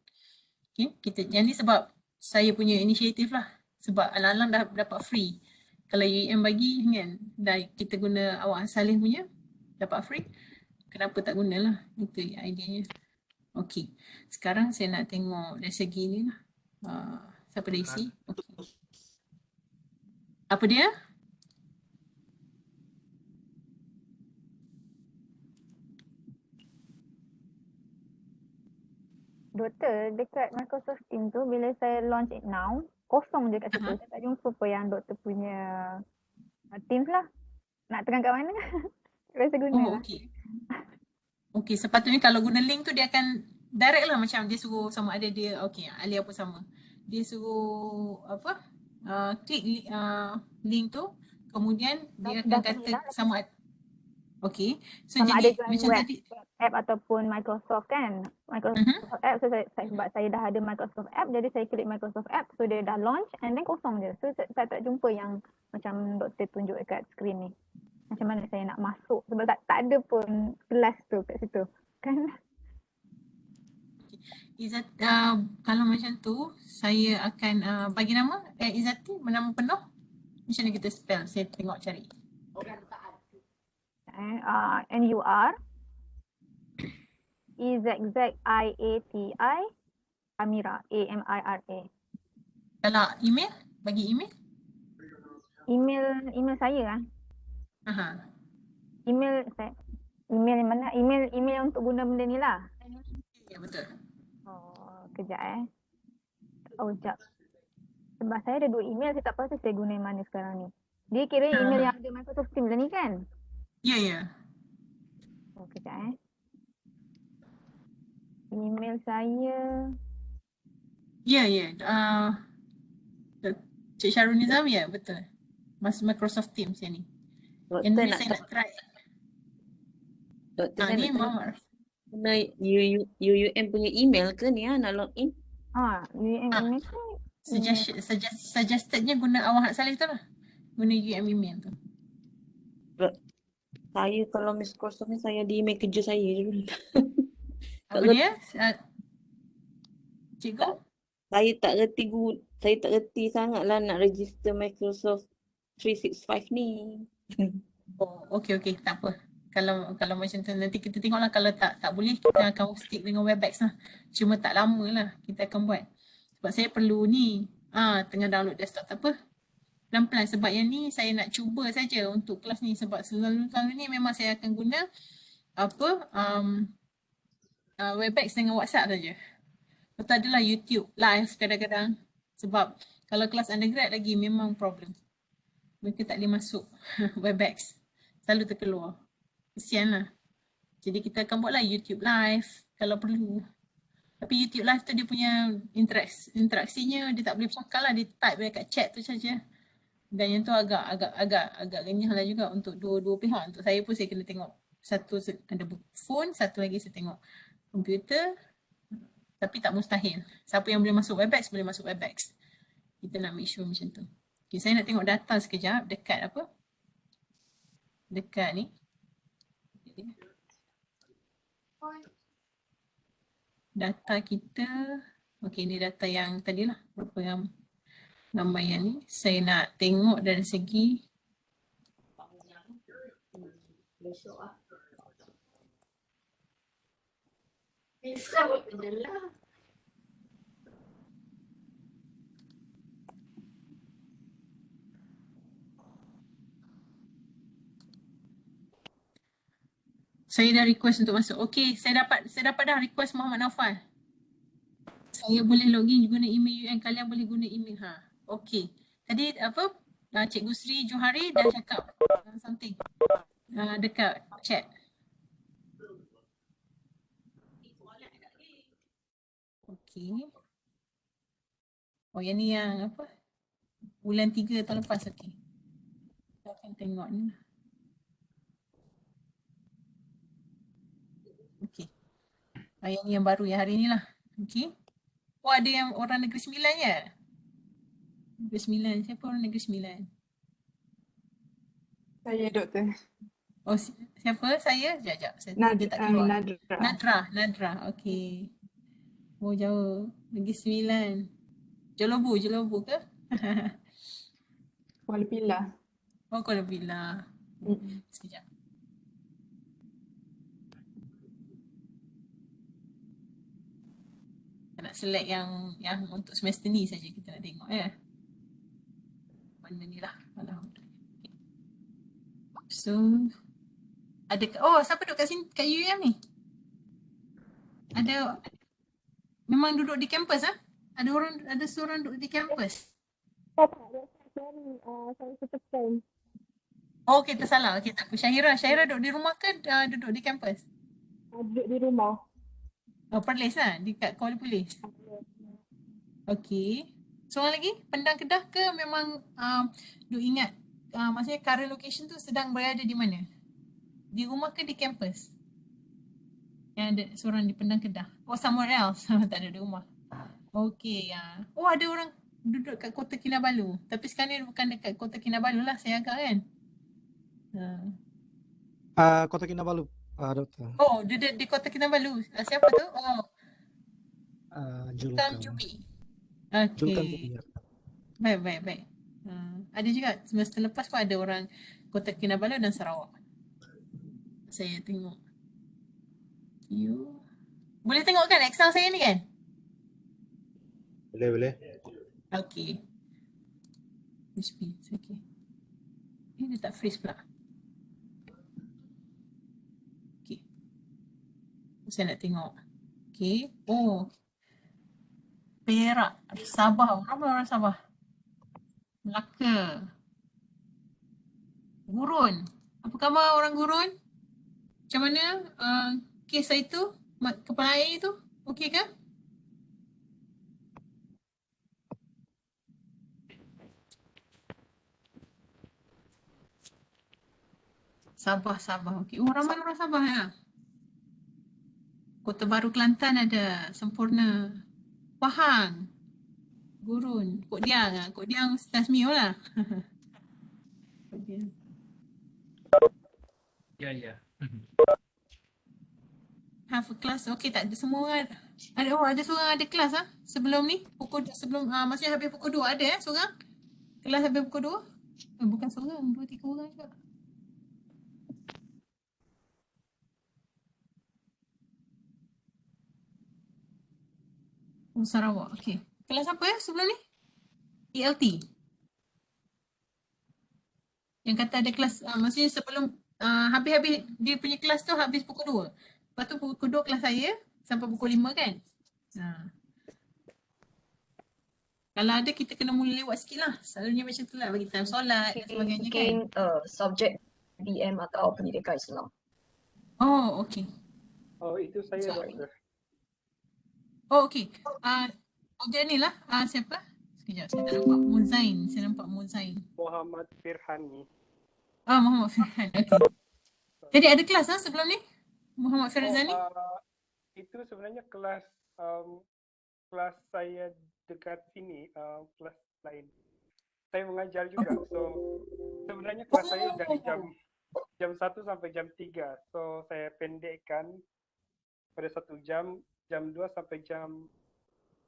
Okay, yang ni sebab saya punya inisiatif lah. Sebab alang-alang dah dapat free. Kalau UEM bagi kan, dah kita guna Awang Saleh punya, dapat free. Kenapa tak gunalah? Itu ideanya. Okay, sekarang saya nak tengok dari segi ni lah. Siapa dah isi? Okay. Apa dia? Doktor, dekat Microsoft Teams tu bila saya launch it now, kosong je kat situ. Saya tak jumpa apa yang doktor punya Teams lah. Nak tekan kat mana? Rasa guna lah. Okey, sepatutnya kalau guna link tu dia akan direct lah, macam dia suruh sama ada dia, Alia pun sama. Dia suruh klik link tu, kemudian dia akan kata sama ada. Okey. So sama jadi ada macam web tadi app ataupun Microsoft kan. Microsoft app, so sebab saya dah ada Microsoft app, jadi saya klik Microsoft app, so dia dah launch and then kosong je. So saya tak jumpa yang macam doktor tunjuk dekat skrin ni. macam mana saya nak masuk sebab tak ada pun kelas tu kat situ. Kan? Izzati, kalau macam tu, saya akan bagi nama Izzati, nama penuh. Macam mana kita spell? Saya tengok cari. NUR EZZIATI Amira AMIRA. Kalau email, bagi email. Email saya kan. Aha. Email yang mana? Email untuk guna benda ni lah. Ya, betul. Oh, kejap Oh, sekejap. Sebab saya ada 2 email, saya tak pasti saya guna yang mana sekarang ni. Dia kira email yang ada Microsoft Teams ni kan? Ya, ya. Oh, kejap Email saya. Ya, ya. Cik Syarul Nizam, ya, betul. Microsoft Teams yang ni. Yang ni saya nak try. Doktor, saya Ni nak tanya, Mawar. guna UUM punya email ke ni nak login? UM email tu. Suggestednya guna Awang Hak Saleh tu lah. Guna UM email tu. Saya kalau Microsoft ni saya di email kerja saya dulu. Apa dia? Cikgu? Saya tak reti sangatlah nak register Microsoft 365 ni. Oh, okey. Tak apa. Kalau macam tu nanti kita tengoklah, kalau tak boleh kita akan stick dengan Webex lah. Cuma tak lama lah kita akan buat. Sebab saya perlu ni. Tengah download desktop, tak apa. Pelan-pelan sebab yang ni saya nak cuba saja untuk kelas ni, sebab selalu ni memang saya akan guna Webex dengan WhatsApp saja. Betul, adalah YouTube live kadang-kadang. Sebab kalau kelas undergrad lagi memang problem. Mereka tak boleh masuk Webex. Selalu terkeluar. Kesian lah. Jadi kita akan buatlah YouTube live kalau perlu. Tapi YouTube live tu dia punya interaksinya dia tak boleh bercakap lah. Dia type dekat chat tu saja. Dan yang tu agak renyah lah juga untuk dua pihak. Untuk saya pun saya kena tengok. Satu ada phone, satu lagi saya tengok komputer. Tapi tak mustahil. Siapa yang boleh masuk Webex, boleh masuk Webex. Kita nak make sure macam tu. Okay, saya nak tengok data sekejap dekat apa? Dekat ni. Data kita. Okay, ni data yang tadi lah. Berapa yang gambar yang ni. Saya nak tengok dari segi saya dah request untuk masuk. Okay, saya dapat dah request Muhammad Naufal. Saya boleh login guna email UN, kalian boleh guna email. Okay. Tadi apa? Cikgu Sri Johari dah cakap something dekat chat. Okay. Oh, yang ni yang apa? Bulan 3 tahun lepas. Okay. Kita akan tengok ni. Okay. Yang ni yang baru yang hari ni lah. Okay. Oh, ada yang orang Negeri Sembilan ya? Negeri Sembilan. Siapa orang Negeri Sembilan? Saya, Doktor. Oh, siapa? Saya? Sekejap. Dia tak keluar. Nadra. Okay. Oh, jauh. Negeri Sembilan. Jolobu ke? Kuala Pilah. Oh, Kuala Pilah. Sekejap. Nak select yang untuk semester ni saja kita nak tengok ya. Mana ni lah. So ada siapa duduk kat sini kat UM ni? Ada memang duduk di kampus ah? Ada seorang duduk di kampus. Oh, kita salah. Okey, tak apa. Syahira duduk di rumah ke duduk di kampus? Duduk di rumah. Oh, Perlis lah, dekat Kuala Perlis. Okey. Seorang lagi, Pendang Kedah ke memang duk ingat maksudnya current location tu sedang berada di mana? Di rumah ke di kampus? Yang ada seorang di Pendang Kedah. Oh, somewhere else. Tak ada di rumah. Okey. Oh, ada orang duduk kat Kota Kinabalu. Tapi sekarang ni bukan dekat Kota Kinabalu lah saya agak kan? Kota Kinabalu, Doktor. Oh, dia di Kota Kinabalu. Siapa tu? Oh, Julkan. Jumi. Julkan Okey. ya. Baik. Ada juga semester lepas pun ada orang Kota Kinabalu dan Sarawak. Saya tengok. You boleh tengok kan Excel saya ni kan? Boleh. Okey. HP, okey. Dia tak freeze pula. Okey. Saya nak tengok. Okey. Oh. Perak, Sabah. Ramai orang Sabah. Melaka. Gurun. Apa khabar orang Gurun? Macam mana kes itu? Kepala air itu? Okey ke? Sabah. Okey. Oh, ramai orang Sabah ya. Kota Baru Kelantan ada. Sempurna. Pahang. Gurun. Kok Diang Tasmio lah. Kok Diang. Ya. Have a class. Okey, tak ada semua orang ada seorang ada kelas sebelum ni. Maksudnya habis pukul 2 ada seorang. Kelas habis pukul 2. Bukan seorang, 2-3 orang juga. Oh, Sarawak. Okey. Kelas apa sebelum ni? ELT. Yang kata ada kelas maksudnya sebelum habis dia punya kelas tu habis pukul 2. Lepas tu pukul 2 kelas saya sampai pukul 5 kan? Kalau ada kita kena mula lewat sikit lah. Selalunya macam tu lah bagi time solat dan sebagainya kan? Subjek BM atau Pendidikan Islam. Oh, okey. Oh, itu saya, Doktor. Oh, okey. Dia ni lah. Siapa? Sekejap, saya tak nampak. Muzain. Saya nampak Muzain. Muhammad Firhani. Muhammad Firhan. Okey. Jadi ada kelas sebelum ni? Muhammad Firzani? Itu sebenarnya kelas saya dekat sini, kelas lain. Saya mengajar juga. So sebenarnya kelas saya dari jam 1 sampai jam 3. So saya pendekkan pada 1 jam 2 sampai jam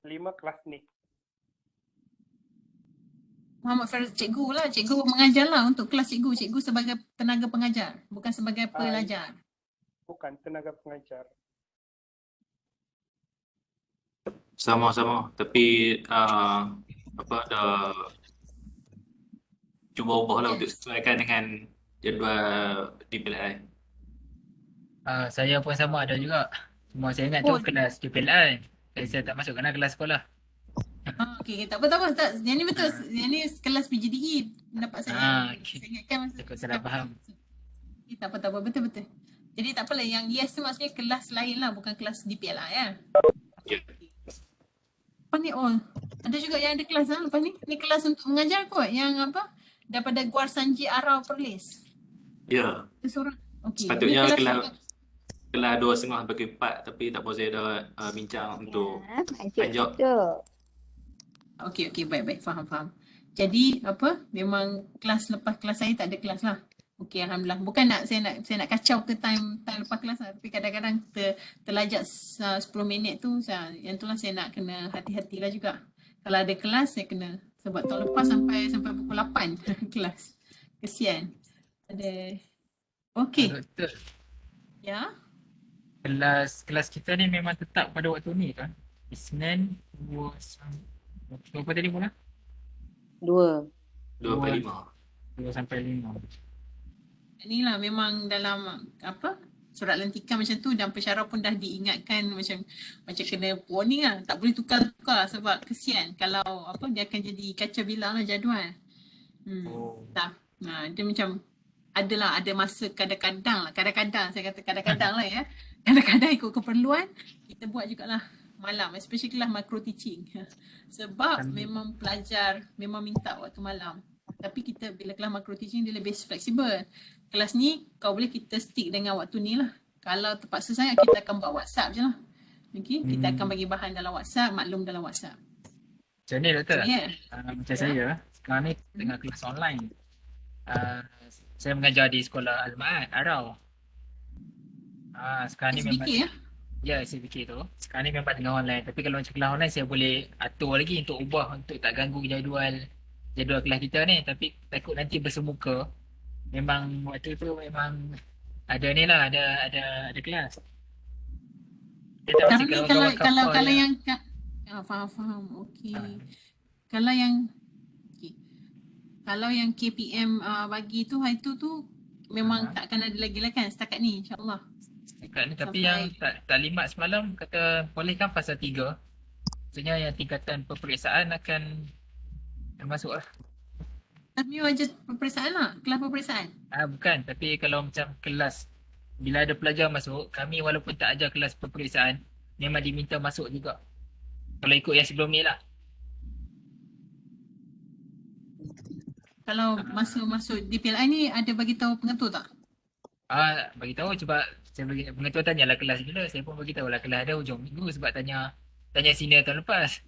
5 kelas ni. Muhammad Firzani cikgu lah, cikgu mengajar lah untuk kelas cikgu. Cikgu sebagai tenaga pengajar, bukan sebagai pelajar. Bukan tenaga pengajar. Sama-sama. Tapi dah cuba ubahlah untuk sesuaikan dengan jadual di PLI. Saya pun sama ada juga. Cuma saya ingat tu kelas di PLI. Saya tak masuk kerana kelas sekolah. Okey, tak apa. Yang ni betul. Yang ni kelas PGDE pendapat saya. Okay. Saya ingatkan Saya salah faham. Tak apa. Betul. Jadi tak apalah, yang yes tu maksudnya kelas lain lah, bukan kelas di PLI ya. Ya. Apa ni? Oh, ada juga yang ada kelas lepas ni. Ni kelas untuk mengajar kot yang apa? Daripada Guar Sanji Arau Perlis. Ya. Itu seorang. Okey. Sepatutnya kelas 2.5/4, tapi tak apa, saya dah bincang untuk ajak. Okey, baik. Faham. Jadi apa? Memang kelas lepas kelas saya tak ada kelas lah. Okey, alhamdulillah. Bukan saya nak kacau ke time lepas kelas lah, tapi kadang-kadang terlajak 10 minit tu, yang itulah saya nak kena hati-hatilah juga. Kalau ada kelas saya kena, sebab tahun lepas sampai pukul 8 kelas. Kesian. Ada. Okey. Doktor. Ya. Kelas kita ni memang tetap pada waktu ni kan? Isnin 2 tadi pula? 2 sampai 5. Inilah memang dalam surat lantikan macam tu, dan pensyarah pun dah diingatkan macam kena warning lah, tak boleh tukar sebab kesian kalau dia akan jadi kacau bilang lah jadual. Dia macam ada masa kadang-kadang saya kata kadang-kadang lah ya. Kadang-kadang ikut keperluan kita buat jugalah malam, especially kelas micro teaching. Sebab memang pelajar memang minta waktu malam. Tapi kita bila kelas micro teaching dia lebih fleksibel. Kelas ni kau boleh kita stick dengan waktu ni lah. Kalau terpaksa sangat kita akan buat WhatsApp je lah. Okay? Kita akan bagi bahan dalam WhatsApp, maklum dalam WhatsApp. Macam ni doktor? Macam saya sekarang ni tengah kelas online. Saya mengajar di sekolah Al-Ma'ad, Arau. Sekarang ni memang SBK ya? ya SBK tu. Sekarang ni memang tengah online. Tapi kalau macam kelas online saya boleh atur lagi untuk ubah untuk tak ganggu jadual kelas kita ni. Tapi takut nanti bersemuka. Memang waktu tu memang ada ni lah, ada kelas. Dia tak masih Currently kawan-kawan kalau kafar yang faham. Okey. Kalau yang kalau yang KPM bagi tu hari tu memang tak akan ada lagi lah kan setakat ni insya-Allah. Dekat ni, tapi yang tak limat semalam kata boleh kan pasal 3. Maksudnya yang tingkatan peperiksaan akan masuk lah. Tapi aja peperiksaan lah, kelas peperiksaan. Bukan, tapi kalau macam kelas bila ada pelajar masuk, kami walaupun tak ajar kelas peperiksaan, memang diminta masuk juga. Kalau ikut yang sebelum ni lah. Kalau masuk DPLI ni ada bagi tahu pengetua tak? Bagi tahu cuba saya bagi pengetua tanyalah kelas bila. Saya pun bagi tahu lah kelas ada hujung minggu sebab tanya senior tahun lepas.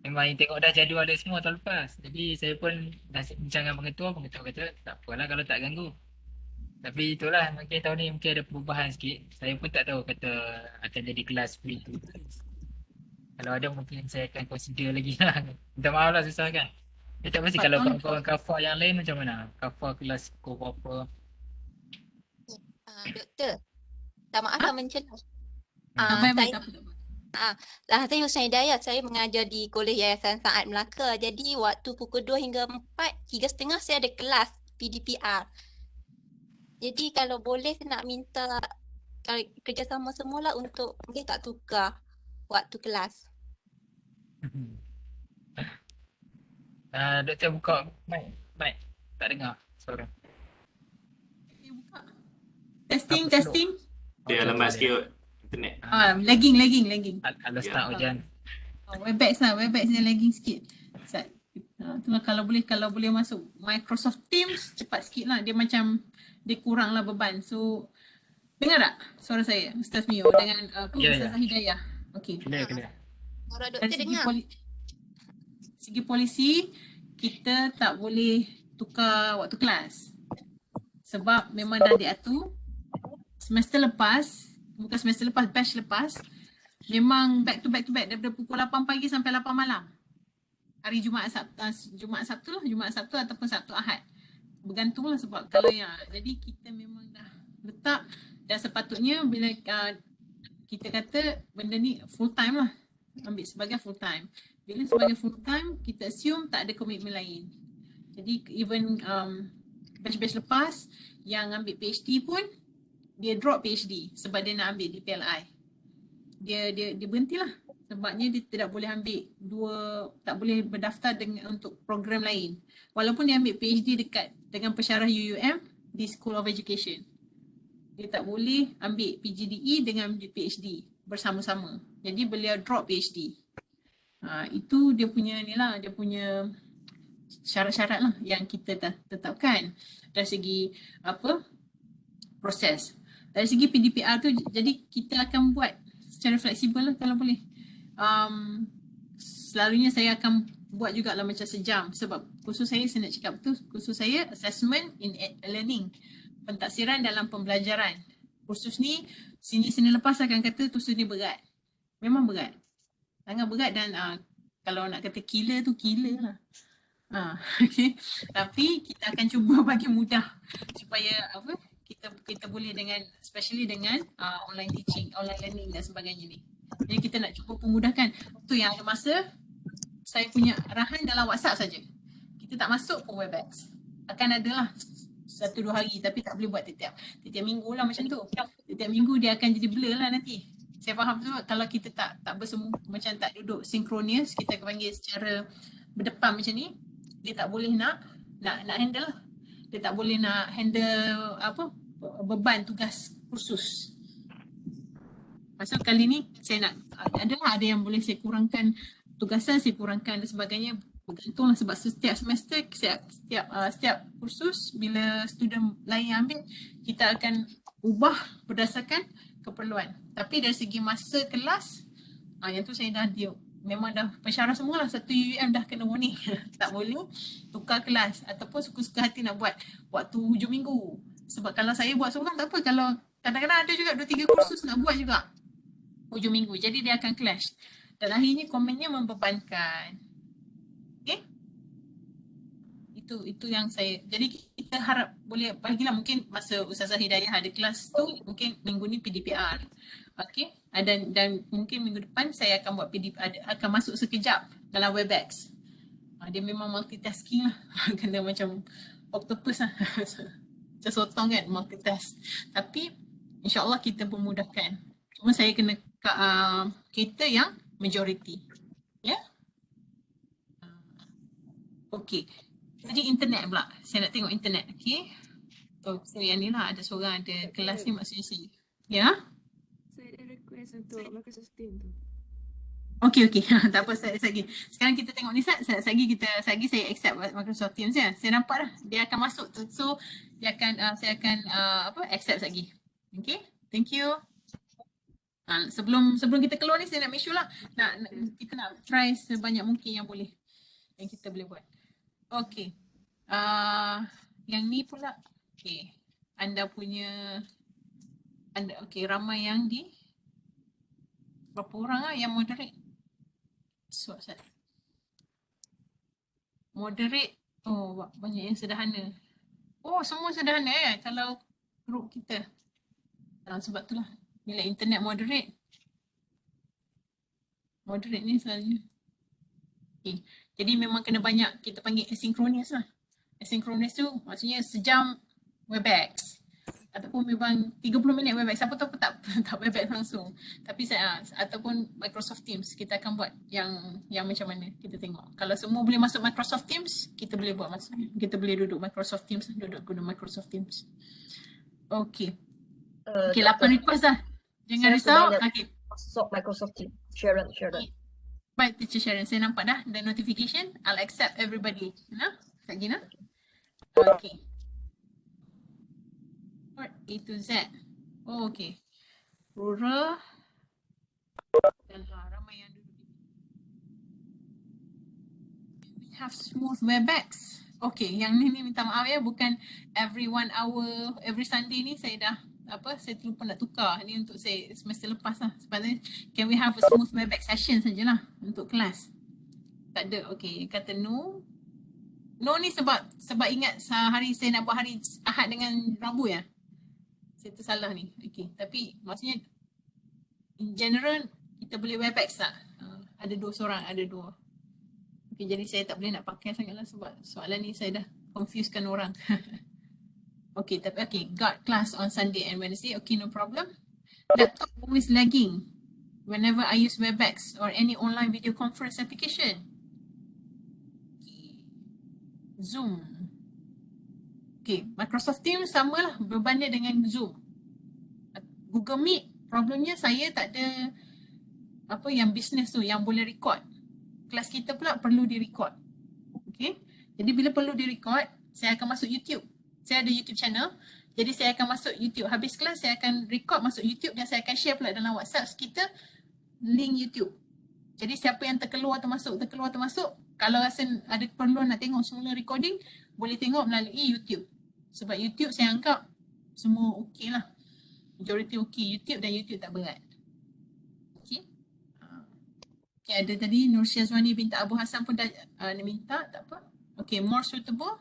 Memang tengok dah jadual dia semua tahun lepas. Jadi saya pun dah bincang dengan pengetua kata tak apalah kalau tak ganggu. Tapi itulah mungkin tahun ni mungkin ada perubahan sikit. Saya pun tak tahu kata akan jadi kelas free tu. Kalau ada mungkin saya akan consider lagi lah. Minta maaf lah susah kan. Dia tak pasti kalau kawan-kawan kafar yang lain macam mana? Kafar kelas pukul berapa? Doktor, tak maaf lah mencelah. Baik, Saya Hussain Hidayat, saya mengajar di Kolej Yayasan Saat Melaka. Jadi waktu pukul 2 hingga 4, 3.30 saya ada kelas PDPR. Jadi kalau boleh saya nak minta kerjasama semula untuk boleh tak tukar waktu kelas. Doktor buka mic. Tak dengar suara. Testing. Dia lemah sikit internet. Lagging. Kalau start hujan. Webex dia lagging sikit. Itulah kalau boleh masuk Microsoft Teams cepat sikit lah. Dia macam dia kurang lah beban. So dengar tak suara saya Ustaz Mio dengan Ustaz Hidayah? Okey. Kena. Suara doktor dengar. Segi polisi kita tak boleh tukar waktu kelas. Sebab memang dah diatur semester lepas, bukan semester lepas, batch lepas memang back to back daripada pukul 8 pagi sampai 8 malam. Hari Jumaat Sabtu ataupun Sabtu Ahad. Bergantunglah sebab kalau jadi kita memang dah letak dan sepatutnya bila kita kata benda ni full time lah. Ambil sebagai full time. Bila sebagai full time, kita assume tak ada komitmen lain. Jadi even batch-batch lepas yang ambil PhD pun dia drop PhD sebab dia nak ambil DPLI. Dia berhentilah sebabnya dia tidak boleh ambil tak boleh berdaftar untuk program lain. Walaupun dia ambil PhD dekat dengan pensyarah UUM di School of Education. Dia tak boleh ambil PGDE dengan PhD bersama-sama. Jadi beliau drop PhD. Itu dia punya syarat-syarat lah yang kita tetapkan dari segi proses. Dari segi PDPR tu jadi kita akan buat secara fleksibel lah kalau boleh. Selalunya saya akan buat jugalah macam sejam sebab kursus saya nak cakap betul, kursus saya assessment in learning, pentaksiran dalam pembelajaran. Kursus ni sini lepas akan kata kursus ni berat. Memang berat. Sangat berat dan kalau nak kata killer lah. Okay. Tapi kita akan cuba bagi mudah supaya kita boleh dengan especially dengan online teaching, online learning dan sebagainya ni. Jadi kita nak cuba pemudahkan. Tu yang ada masa saya punya arahan dalam WhatsApp saja. Kita tak masuk pun Webex. Akan adalah 1-2 hari tapi tak boleh buat tiap minggu lah macam tu. Tiap minggu dia akan jadi blur lah nanti. Saya faham tu kalau kita tak bersemu macam tak duduk sinkronis, kita panggil secara berdepan macam ni, dia tak boleh nak handle lah. Dia tak boleh nak handle beban tugas kursus. Pasal kali ni saya nak ada yang boleh saya kurangkan tugasan, saya kurangkan dan sebagainya. Bergantunglah sebab setiap semester setiap kursus bila student lain yang ambil kita akan ubah berdasarkan keperluan. Tapi dari segi masa kelas yang tu saya dah memang dah pensyarah semua lah, satu UUM dah kena warning. Tak boleh tukar kelas ataupun suka-suka hati nak buat waktu hujung minggu. Sebab kalau saya buat seorang tak apa, kalau kadang-kadang ada juga 2-3 kursus nak buat juga hujung minggu. Jadi dia akan clash. Dan akhirnya komennya membebankan. Okay? Itu yang saya, jadi kita harap boleh bagilah mungkin masa Ustazah Hidayah ada kelas tu, mungkin minggu ni PDPR. Okay, dan mungkin minggu depan saya akan buat akan masuk sekejap dalam Webex. Dia memang multitasking lah. Kena macam octopus lah. Macam sotong kan, multitask. Tapi insyaAllah kita memudahkan. Cuma saya kena kita yang majority. Ya? Yeah? Okay. Jadi internet pula. Saya nak tengok internet. Okay. So yang ni lah ada seorang ada kelas ni maksudnya saya. Ya? Yeah? Saya ada request untuk Microsoft Teams tu. Okay. Tak apa, saya lagi. Sekarang kita tengok ni saya accept Microsoft Teams ya. Saya nampak dah dia akan masuk tu. So dia akan saya akan accept lagi. Okay. Thank you. Sebelum kita keluar ni saya nak make sure lah kita nak try sebanyak mungkin yang boleh yang kita boleh buat. Okay. Yang ni pula. Okay. Okay, ramai yang berapa orang lah yang moderate? Moderate. Oh, banyak yang sederhana. Oh, semua sederhana kalau group kita. Sebab itulah bila internet moderate. Moderate ni selalunya. Okay. Jadi memang kena banyak kita panggil asynchronous lah. Asynchronous tu maksudnya sejam Webex. Ataupun memang 30 minit Webex. Siapa tahu tak Webex langsung. Tapi ataupun Microsoft Teams. Kita akan buat yang macam mana. Kita tengok. Kalau semua boleh masuk Microsoft Teams, kita boleh buat kita boleh duduk Microsoft Teams. Duduk guna Microsoft Teams. Okay. Okay, 8 request lah. Jangan risau. Okay. Masuk Microsoft Teams. Sharon. Baik, Teacher Sharon. Saya nampak dah the notification. I'll accept everybody. Kak Gina? Okay. A to Z. Oh, okay. Rural. Dan ramai yang duduk. We have smooth Webex. Okay, yang ni minta maaf ya. Bukan every 1 hour, every Sunday ni saya dah saya terlupa nak tukar. Ni untuk saya semester lepas lah. Sebabnya can we have a smooth Webex session sajalah untuk kelas. Tak ada. Okay, kata no. No ni sebab ingat hari saya nak buat hari Ahad dengan Rabu ya. Saya tersalah ni. Okay. Tapi maksudnya in general kita boleh Webex tak? Ada 2 seorang, ada 2. Okay, jadi saya tak boleh nak pakai sangatlah sebab soalan ni saya dah confusekan orang. Okay, tapi okay, got class on Sunday and Wednesday. Okay, no problem. Laptop always lagging whenever I use Webex or any online video conference application. Zoom. Okay, Microsoft Teams samalah bebannya dengan Zoom. Google Meet, problemnya saya tak ada yang business tu yang boleh record. Kelas kita pula perlu di-record. Okay, jadi bila perlu di-record, saya akan masuk YouTube. Saya ada YouTube channel. Jadi saya akan masuk YouTube. Habis kelas saya akan record masuk YouTube dan saya akan share pula dalam WhatsApp kita link YouTube. Jadi siapa yang terkeluar termasuk, kalau rasa ada keperluan nak tengok semula recording, boleh tengok melalui YouTube. Sebab YouTube saya anggap semua okey lah. Majority okey. YouTube dan YouTube tak berat. Okay. Okay, ada tadi Nur Syazwani binti Abu Hassan pun dah minta, tak apa. Okay, more suitable.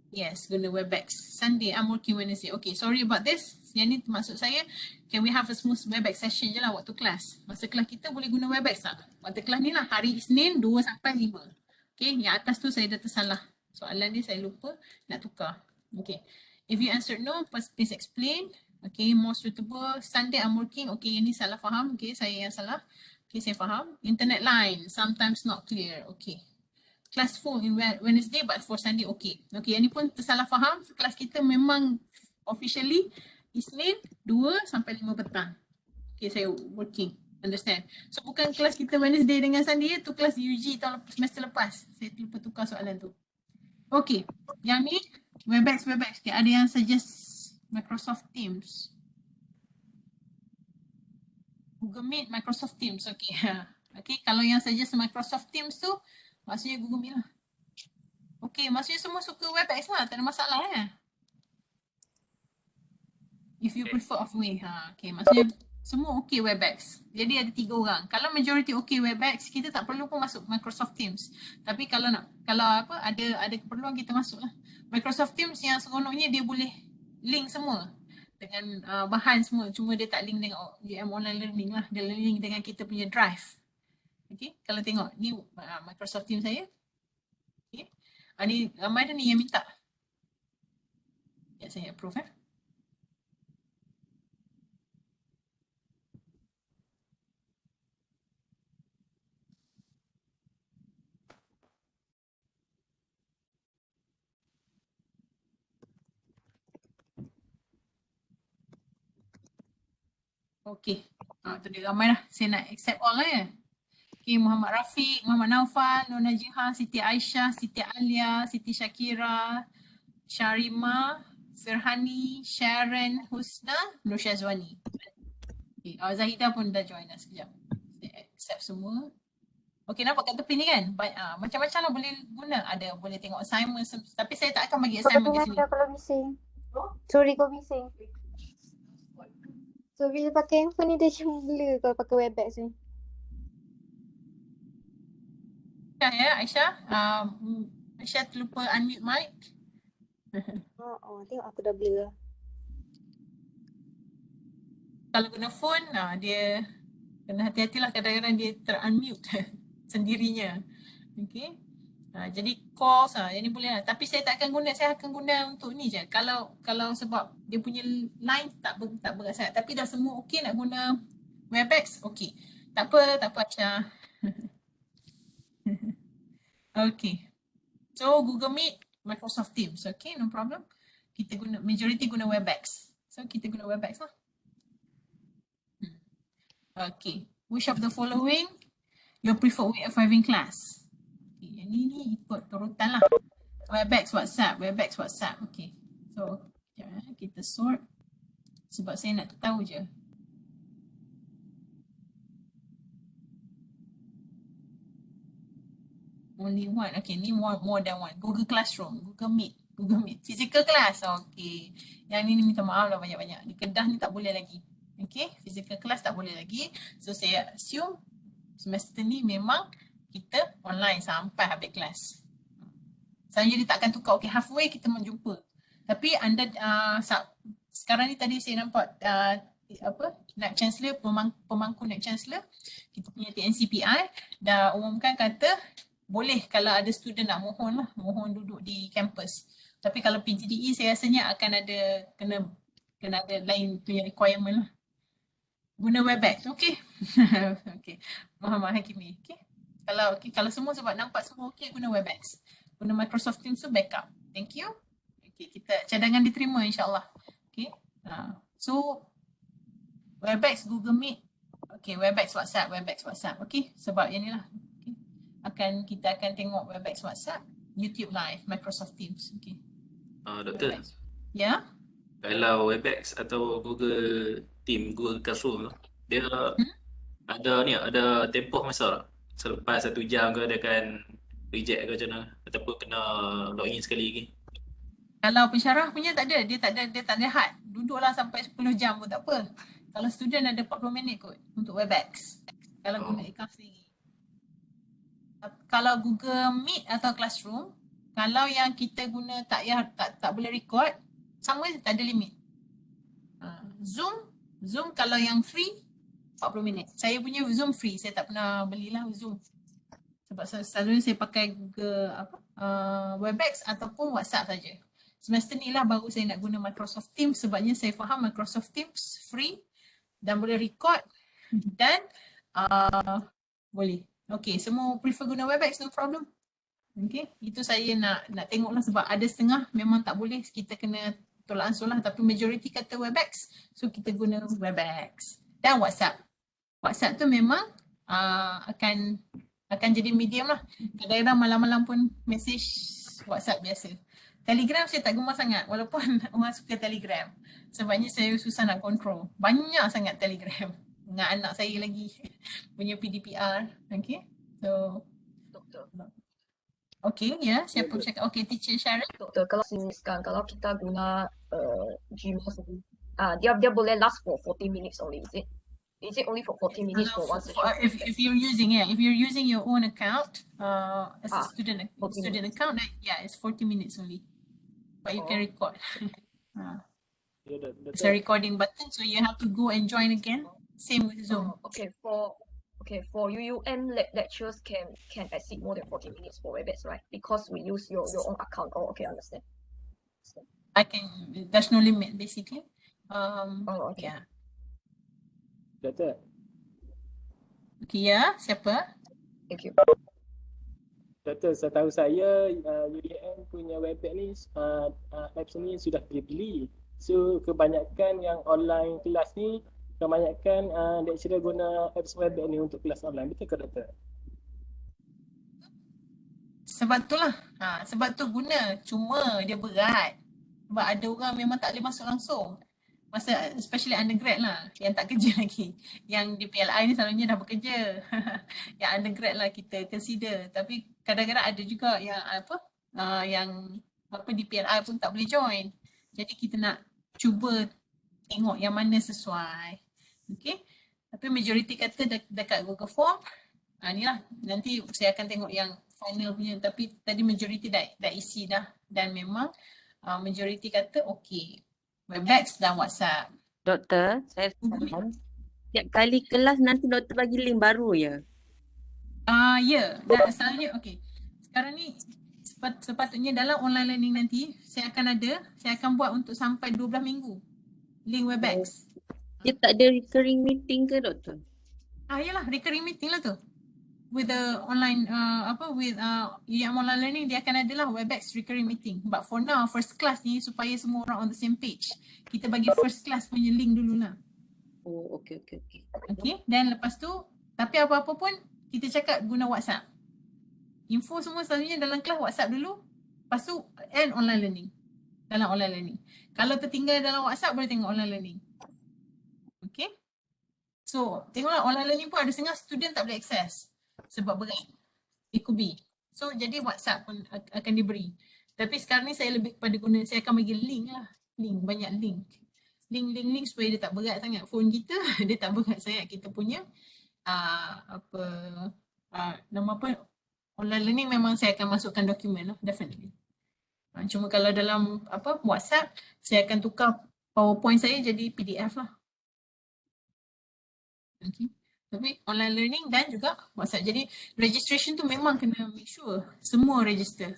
Yes, guna Webex. Sunday, I'm working Wednesday. Okay, sorry about this. Yang ni maksud saya, can we have a smooth Webex session je lah waktu kelas. Masa kelas kita boleh guna Webex tak? Waktu kelas ni lah, hari Isnin 2 sampai 5. Okay, yang atas tu saya dah tersalah. Soalan ni saya lupa nak tukar. Okay, if you answer no, please explain. Okay, more suitable. Sunday, I'm working. Okay, yang ni salah faham. Okay, saya yang salah. Okay, saya faham. Internet line, sometimes not clear. Okay. Class full in Wednesday but for Sunday okay. Okay, yang ni pun tersalah faham. Kelas kita memang officially Isnin 2 sampai 5 petang. Okay, saya working. Understand? So bukan kelas kita Wednesday dengan Sunday tu kelas UG tahun semester lepas. Saya terlupa tukar soalan tu. Okay, yang ni Webex. Okay, ada yang suggest Microsoft Teams. Google Meet, Microsoft Teams. Okay. Okay, kalau yang suggest Microsoft Teams tu, maksudnya Google Meet lah. Okay, maksudnya semua suka WebEx lah, tak ada masalah ya. If you prefer Offway, okay, maksudnya semua okay WebEx. Jadi ada 3 orang. Kalau majority okay WebEx, kita tak perlu pun masuk Microsoft Teams. Tapi kalau ada keperluan kita masuk lah. Microsoft Teams yang seronoknya dia boleh link semua dengan bahan semua. Cuma dia tak link dengan UM Online Learning lah. Dia link dengan kita punya Drive. Okay, kalau tengok ni Microsoft Teams saya. Okay. Ni ramai dah ni yang minta. Ya, saya approve Okay. Tu dia ramai dah. Saya nak accept all lah ya. Okay, Muhammad Rafiq, Muhammad Naufal, Nur Najihah, Siti Aisyah, Siti Alia, Siti Syakira, Syarima, Firhani, Sharon, Husna, Nur Syazwani. Okay, Zahidah pun dah join dah sekejap. Saya accept semua. Okay, nampak kat tepi ni kan? Macam-macam lah boleh guna. Ada boleh tengok assignment. Tapi saya tak akan bagi assignment kat sini. Kalau bising. Sorry kau bising. So bila pakai handphone ni dia macam blur kalau pakai Webex ni. Aisyah. Aisyah terlupa unmute mic. Tengok aku dah blur. Kalau guna phone, dia kena hati-hatilah kadang-kadang dia ter-unmute sendirinya. Okay. Jadi calls yang ni boleh lah. Tapi saya tak akan guna, saya akan guna untuk ni je. Kalau sebab dia punya line tak berat sangat. Tapi dah semua okey nak guna Webex, okey. Tak apa Aisyah. Okay. So Google Meet, Microsoft Teams. Okay, no problem. Kita guna, majority guna Webex. So kita guna Webex lah. Okay. Which of the following your preferred way of having class? Okay, yang ni ikut turutan lah. Webex, WhatsApp. Okay. So, kita sort. Sebab saya nak tahu je. Only one. Okay, ni more than one. Google Classroom, Google Meet. Physical class. Okay. Yang ni minta maaf lah banyak-banyak. Di Kedah ni tak boleh lagi. Okay, physical class tak boleh lagi. So, saya assume semester ni memang kita online sampai habis kelas. Selanjutnya dia tak akan tukar. Okay, halfway kita menjumpa. Tapi anda sekarang ni tadi saya nampak Naib Chancellor, pemangku Naib Chancellor, kita punya TNCPI dah umumkan kata boleh kalau ada student nak mohon duduk di kampus. Tapi kalau PGDE saya rasanya akan ada kena ada lain punya requirement lah. Guna Webex, okay. Okay. Muhammad Hakimi, okay. Kalau semua sebab nampak semua okey guna Webex. Guna Microsoft Teams tu backup. Thank you. Okay, kita cadangan diterima insyaAllah. Okay. So Webex, Google Meet. Okay, Webex, WhatsApp. Okay, sebab yang ni lah. Okay. Kita akan tengok Webex, WhatsApp, YouTube Live, Microsoft Teams. Okay. Doktor. Ya? Kalau Webex atau Google Team, Google Classroom, dia ada tempoh masa tak? Selepas 1 jam ke dia akan reject ke macam mana? Ataupun kena login sekali lagi? Kalau pensyarah punya tak ada. Dia tak ada had. Duduklah sampai 10 jam pun tak apa. Kalau student ada 40 minit kot untuk Webex. Kalau guna ikhlas sendiri. Kalau Google Meet atau Classroom, kalau yang kita guna tak boleh record, sama je tak ada limit. Zoom kalau yang free 40 minit. Saya punya Zoom free. Saya tak pernah belilah Zoom. Sebab selalunya saya pakai Google Webex ataupun WhatsApp saja. Semester ni lah baru saya nak guna Microsoft Teams sebabnya saya faham Microsoft Teams free dan boleh record dan boleh. Okay, semua prefer guna Webex, no problem. Okay, itu saya nak tengoklah sebab ada setengah memang tak boleh. Kita kena tolak ansur lah tapi majority kata Webex. So kita guna Webex dan WhatsApp. WhatsApp tu memang akan jadi medium lah. Kadang-kadang malam-malam pun message WhatsApp biasa. Telegram saya tak gemar sangat walaupun orang suka Telegram. Sebabnya saya susah nak control. Banyak sangat Telegram. dengan anak saya lagi punya PDPR. Okay. So, Doktor. okay, ya. Siapa bercakap? Okay, teacher Sharon. Doktor, kalau sekarang kalau kita guna Gmail sendiri, dia boleh last for 40 minutes only, is it? Is it only for 40 minutes for one session? If you're using if you're using your own account as a 40 student minutes. account, yeah, it's 40 minutes only. But you can record. It's a recording button, so you have to go and join again. Same with Zoom. Okay, for UUM lectures can exceed more than 40 minutes for WebEx, right? Because we use your own account. Oh, okay, understand. There's no limit basically. Okay. Yeah. Doktor. Okay, ya. Siapa? Thank you. Doktor, setahu saya UUM punya WebEx ni apps ni sudah dibeli. So kebanyakan yang online kelas ni, kebanyakan lecturer guna apps WebEx ni untuk kelas online. Betul ke doktor? Sebab tu lah. Sebab tu guna. Cuma dia berat. Sebab ada orang memang tak boleh masuk langsung. Masa especially undergrad lah yang tak kerja lagi. Yang di PLI ni selalunya dah bekerja. Yang undergrad lah kita consider. Tapi kadang-kadang ada juga yang di PLI pun tak boleh join. Jadi kita nak cuba tengok yang mana sesuai. Okay. Tapi majoriti kata dekat Google Form. Ni lah. Nanti saya akan tengok yang final punya. Tapi tadi majoriti dah isi dah. Dan memang majoriti kata okay. WebEx dan WhatsApp. Doktor, saya faham. Setiap kali kelas nanti doktor bagi link baru ya? Ya. Dan asalnya, okay. Sekarang ni sepatutnya dalam online learning nanti, saya akan buat untuk sampai 12 minggu. Link WebEx. Dia tak ada recurring meeting ke doktor? Yalah, recurring meeting lah tu. With the online, UUM online learning, dia akan ada lah WebEx recurring meeting. But for now, first class ni supaya semua orang on the same page. Kita bagi first class punya link dulu lah. Oh, okay. Okay, dan lepas tu, tapi apa-apa pun kita cakap guna WhatsApp. Info semua selalunya dalam kelas WhatsApp dulu. Lepas tu, and online learning. Dalam online learning. Kalau tertinggal dalam WhatsApp, boleh tengok online learning. Okay. So, tengoklah online learning pun ada setengah student tak boleh access. Sebab berat. It could be. So jadi WhatsApp pun akan diberi. Tapi sekarang ni saya lebih kepada guna, saya akan bagi link lah. Banyak link. Link supaya dia tak berat sangat phone kita. Dia tak berat sangat kita punya nama apa, online learning memang saya akan masukkan dokumen lah, definitely. Cuma kalau dalam WhatsApp, saya akan tukar PowerPoint saya jadi PDF lah. Okay. Tapi online learning dan juga WhatsApp. Jadi registration tu memang kena make sure semua register.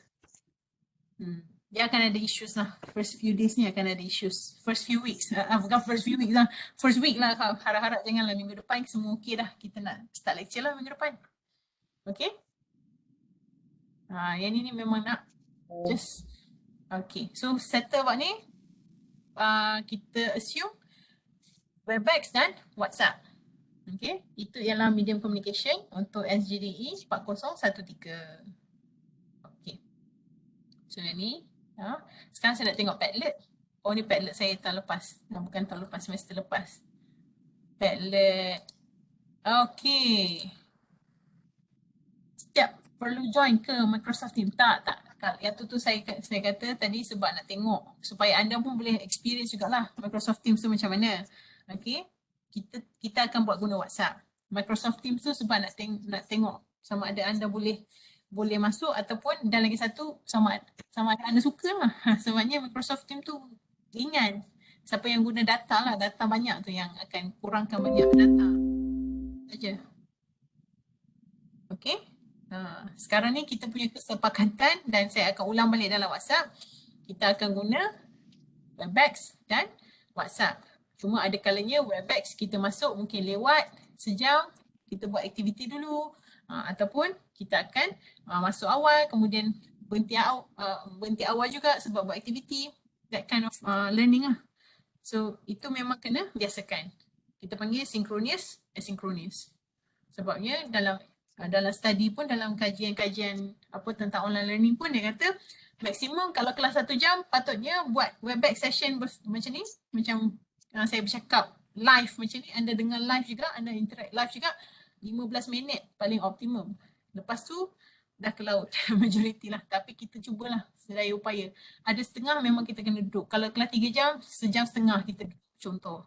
Dia akan ada issues lah. First few days ni akan ada issues. First few weeks. Bukan first few weeks lah. First week lah. Harap-harap janganlah minggu depan semua okey dah. Kita nak start lecture lah minggu depan. Okay. Yang ni memang nak just okay. So settle buat ni. Kita assume WebEx dan WhatsApp. Okay, itu ialah medium communication untuk SGDE 4013. Okay. So ni, sekarang saya nak tengok Padlet. Oh ni Padlet saya tahun lepas. Bukan tahun lepas, semester lepas. Padlet. Okay. Setiap perlu join ke Microsoft Teams? Tak. Yang tu saya kata tadi sebab nak tengok. Supaya anda pun boleh experience jugalah Microsoft Teams tu macam mana. Okay. Kita akan buat guna WhatsApp. Microsoft Teams tu sebab nak tengok sama ada anda boleh masuk ataupun dan lagi satu sama ada anda suka lah. Sebabnya Microsoft Teams tu ringan. Siapa yang guna data lah, data banyak tu yang akan kurangkan banyak data. Saja. Okay. Sekarang ni kita punya kesepakatan dan saya akan ulang balik dalam WhatsApp. Kita akan guna WebEx dan WhatsApp. Cuma ada kalanya WebEx kita masuk mungkin lewat sejam, kita buat aktiviti dulu ataupun kita akan masuk awal kemudian berhenti awal juga sebab buat aktiviti, that kind of learning lah. So itu memang kena biasakan. Kita panggil synchronous, asynchronous. Sebabnya dalam study pun, dalam kajian-kajian tentang online learning pun dia kata maksimum kalau kelas 1 jam patutnya buat WebEx session macam ni, macam saya bercakap live macam ni, anda dengar live juga, anda interact live juga, 15 minit paling optimum. Lepas tu dah ke laut majoriti lah. Tapi kita cubalah sedaya upaya. Ada setengah memang kita kena duduk. Kalau kelas 3 jam, sejam setengah kita contoh.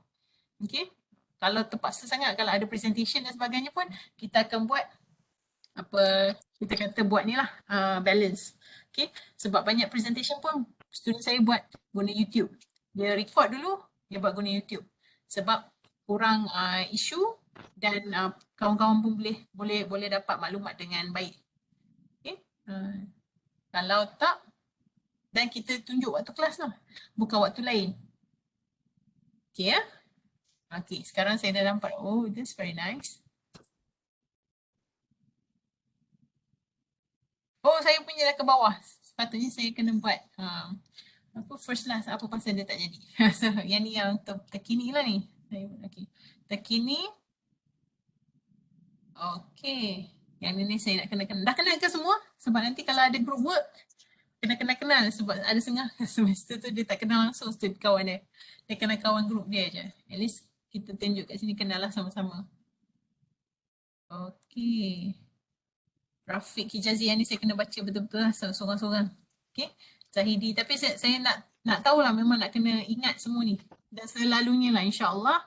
Okay. Kalau terpaksa sangat, kalau ada presentation dan sebagainya pun, kita akan buat apa kita kata buat ni lah, balance. Okay. Sebab banyak presentation pun student saya buat guna YouTube. Dia record dulu, dia buat guna YouTube. Sebab kurang isu dan kawan-kawan pun boleh dapat maklumat dengan baik. Okay. Kalau tak, dan kita tunjuk waktu kelas lah, bukan waktu lain. Okay ya. Okay, sekarang saya dah nampak. Oh, this very nice. Oh, saya punya dah ke bawah. Sepatutnya saya kena buat apa first last, apa pasal dia tak jadi. So, yang ni yang terkini lah ni. Okay. Terkini. Okay. Yang ni saya nak kenal. Dah kenal ke semua? Sebab nanti kalau ada group work, kena kenal sebab ada setengah semester tu dia tak kenal langsung student kawan dia. Dia kenal kawan group dia je. At least kita tunjuk kat sini kenal lah sama-sama. Okay. Rafiq Hijazi yang ni saya kena baca betul-betul lah seorang-seorang. Okay. Zahidi. Tapi saya nak tahulah, memang nak kena ingat semua ni. Dan selalunya lah insyaAllah.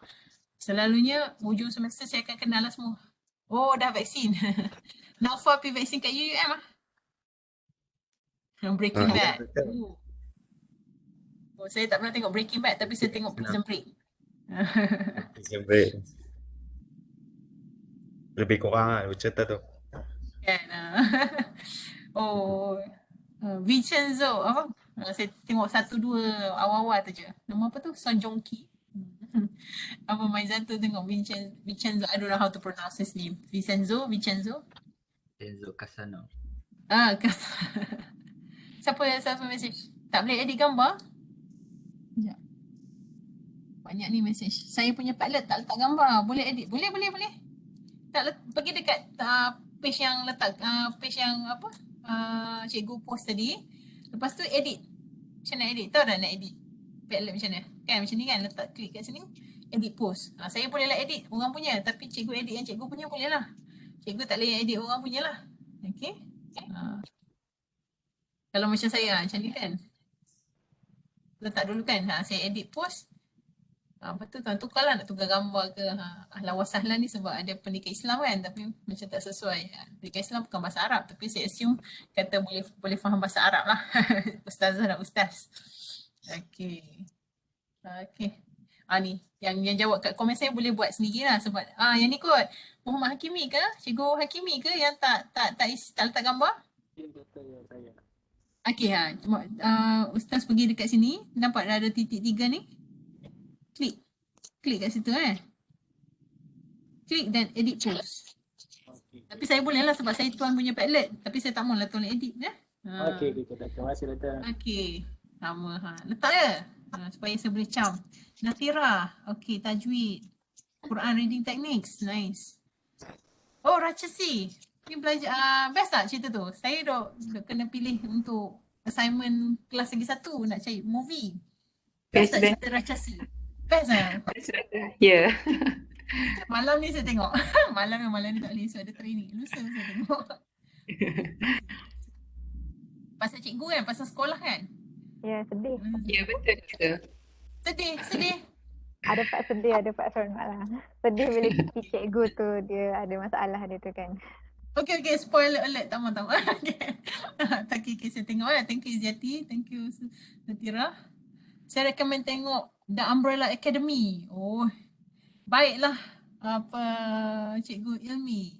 Selalunya hujung semester saya akan kenal lah semua. Oh, dah vaksin. Naufa pergi vaksin kat UUM lah. Breaking Bad. Oh, saya tak pernah tengok Breaking Bad tapi saya tengok Prison Break. Prison Break. Lebih kurang lah cerita tu. Kan. Oh, Vincenzo apa? Saya tengok 1-2 awal-awal tu je. Nama apa tu? Son Joong Ki. Apa Maizan tu tengok Vincenzo. I don't know how to pronounce his name. Vincenzo Casano. Siapa message? Tak boleh edit gambar? Sekejap. Banyak ni message. Saya punya Padlet tak letak gambar. Boleh edit? Boleh. Tak pergi dekat page yang letak page yang apa? Cikgu post tadi. Lepas tu edit. Macam nak edit? Tahu tak nak edit Padlet macam mana? Kan macam ni kan, letak klik kat sini. Edit post. Saya boleh lah edit orang punya. Tapi cikgu edit yang cikgu punya boleh lah. Cikgu tak boleh edit orang punya lah. Okay. Kalau macam saya macam ni kan. Letak dulu kan. Saya edit post. Lepas tu tuan tukar lah nak tukar gambar ke. Ahlan wa sahlan ni sebab ada pendidikan Islam kan. Tapi macam tak sesuai. Pendidikan Islam bukan bahasa Arab. Tapi saya assume kata boleh faham bahasa Arab lah. Ustazah dan ustaz. Okay. Ni. Yang jawab kat komen saya boleh buat sendiri lah. Sebab yang ni kot. Muhammad Hakimi ke? Cikgu Hakimi ke yang tak letak gambar? Saya. Okay ustaz pergi dekat sini. Nampak dah ada titik 3 ni. Klik kat situ Klik dan edit post. Tapi saya boleh lah sebab saya tuan punya Padlet. Tapi saya tak maulah tolong edit Okey, terima kasih Dr. Okey. Sama letak je. Supaya saya boleh cam. Nathira. Okey, tajwid. Quran reading techniques. Nice. Oh, Rachasi. Ni belajar best tak cerita tu? Saya dok kena pilih untuk assignment kelas lagi 1 nak cari movie. Best tak cerita Rachasi? Best lah. Ya. Malam ni saya tengok. malam ni tak boleh sebab ada training. Lusa saya tengok. Pasal cikgu kan, pasal sekolah kan? Ya, sedih. Ya, betul juga. Sedih. Ada part sedih, ada part seronok lah. Sedih bila cikgu tu dia ada masalah dia tu kan. Okay, spoiler alert. Tamat. Okay, saya tengok Thank you Izzati, thank you Natira. Saya recommend tengok The Umbrella Academy. Oh, baiklah Cikgu Ilmi.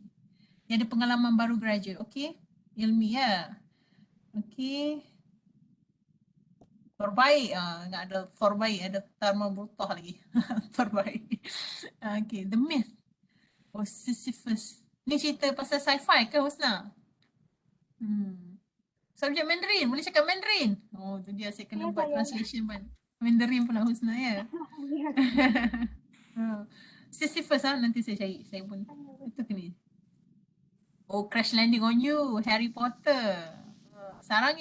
Dia ada pengalaman baru graduate. Okay, Ilmi ya. Okay. Terbaik. Enggak ada terbaik, ada Tharma Burtah lagi. Terbaik. Okay, The Myth of Sisyphus. Ni cerita pasal sci-fi ke Husna? Subjek Mandarin, boleh cakap Mandarin? Oh, tu dia saya kena buat translation Mandarin pula Husna ya. Sisyphus nanti saya cari. Saya pun itu kena. Oh, Crash Landing on You, Harry Potter. Sarang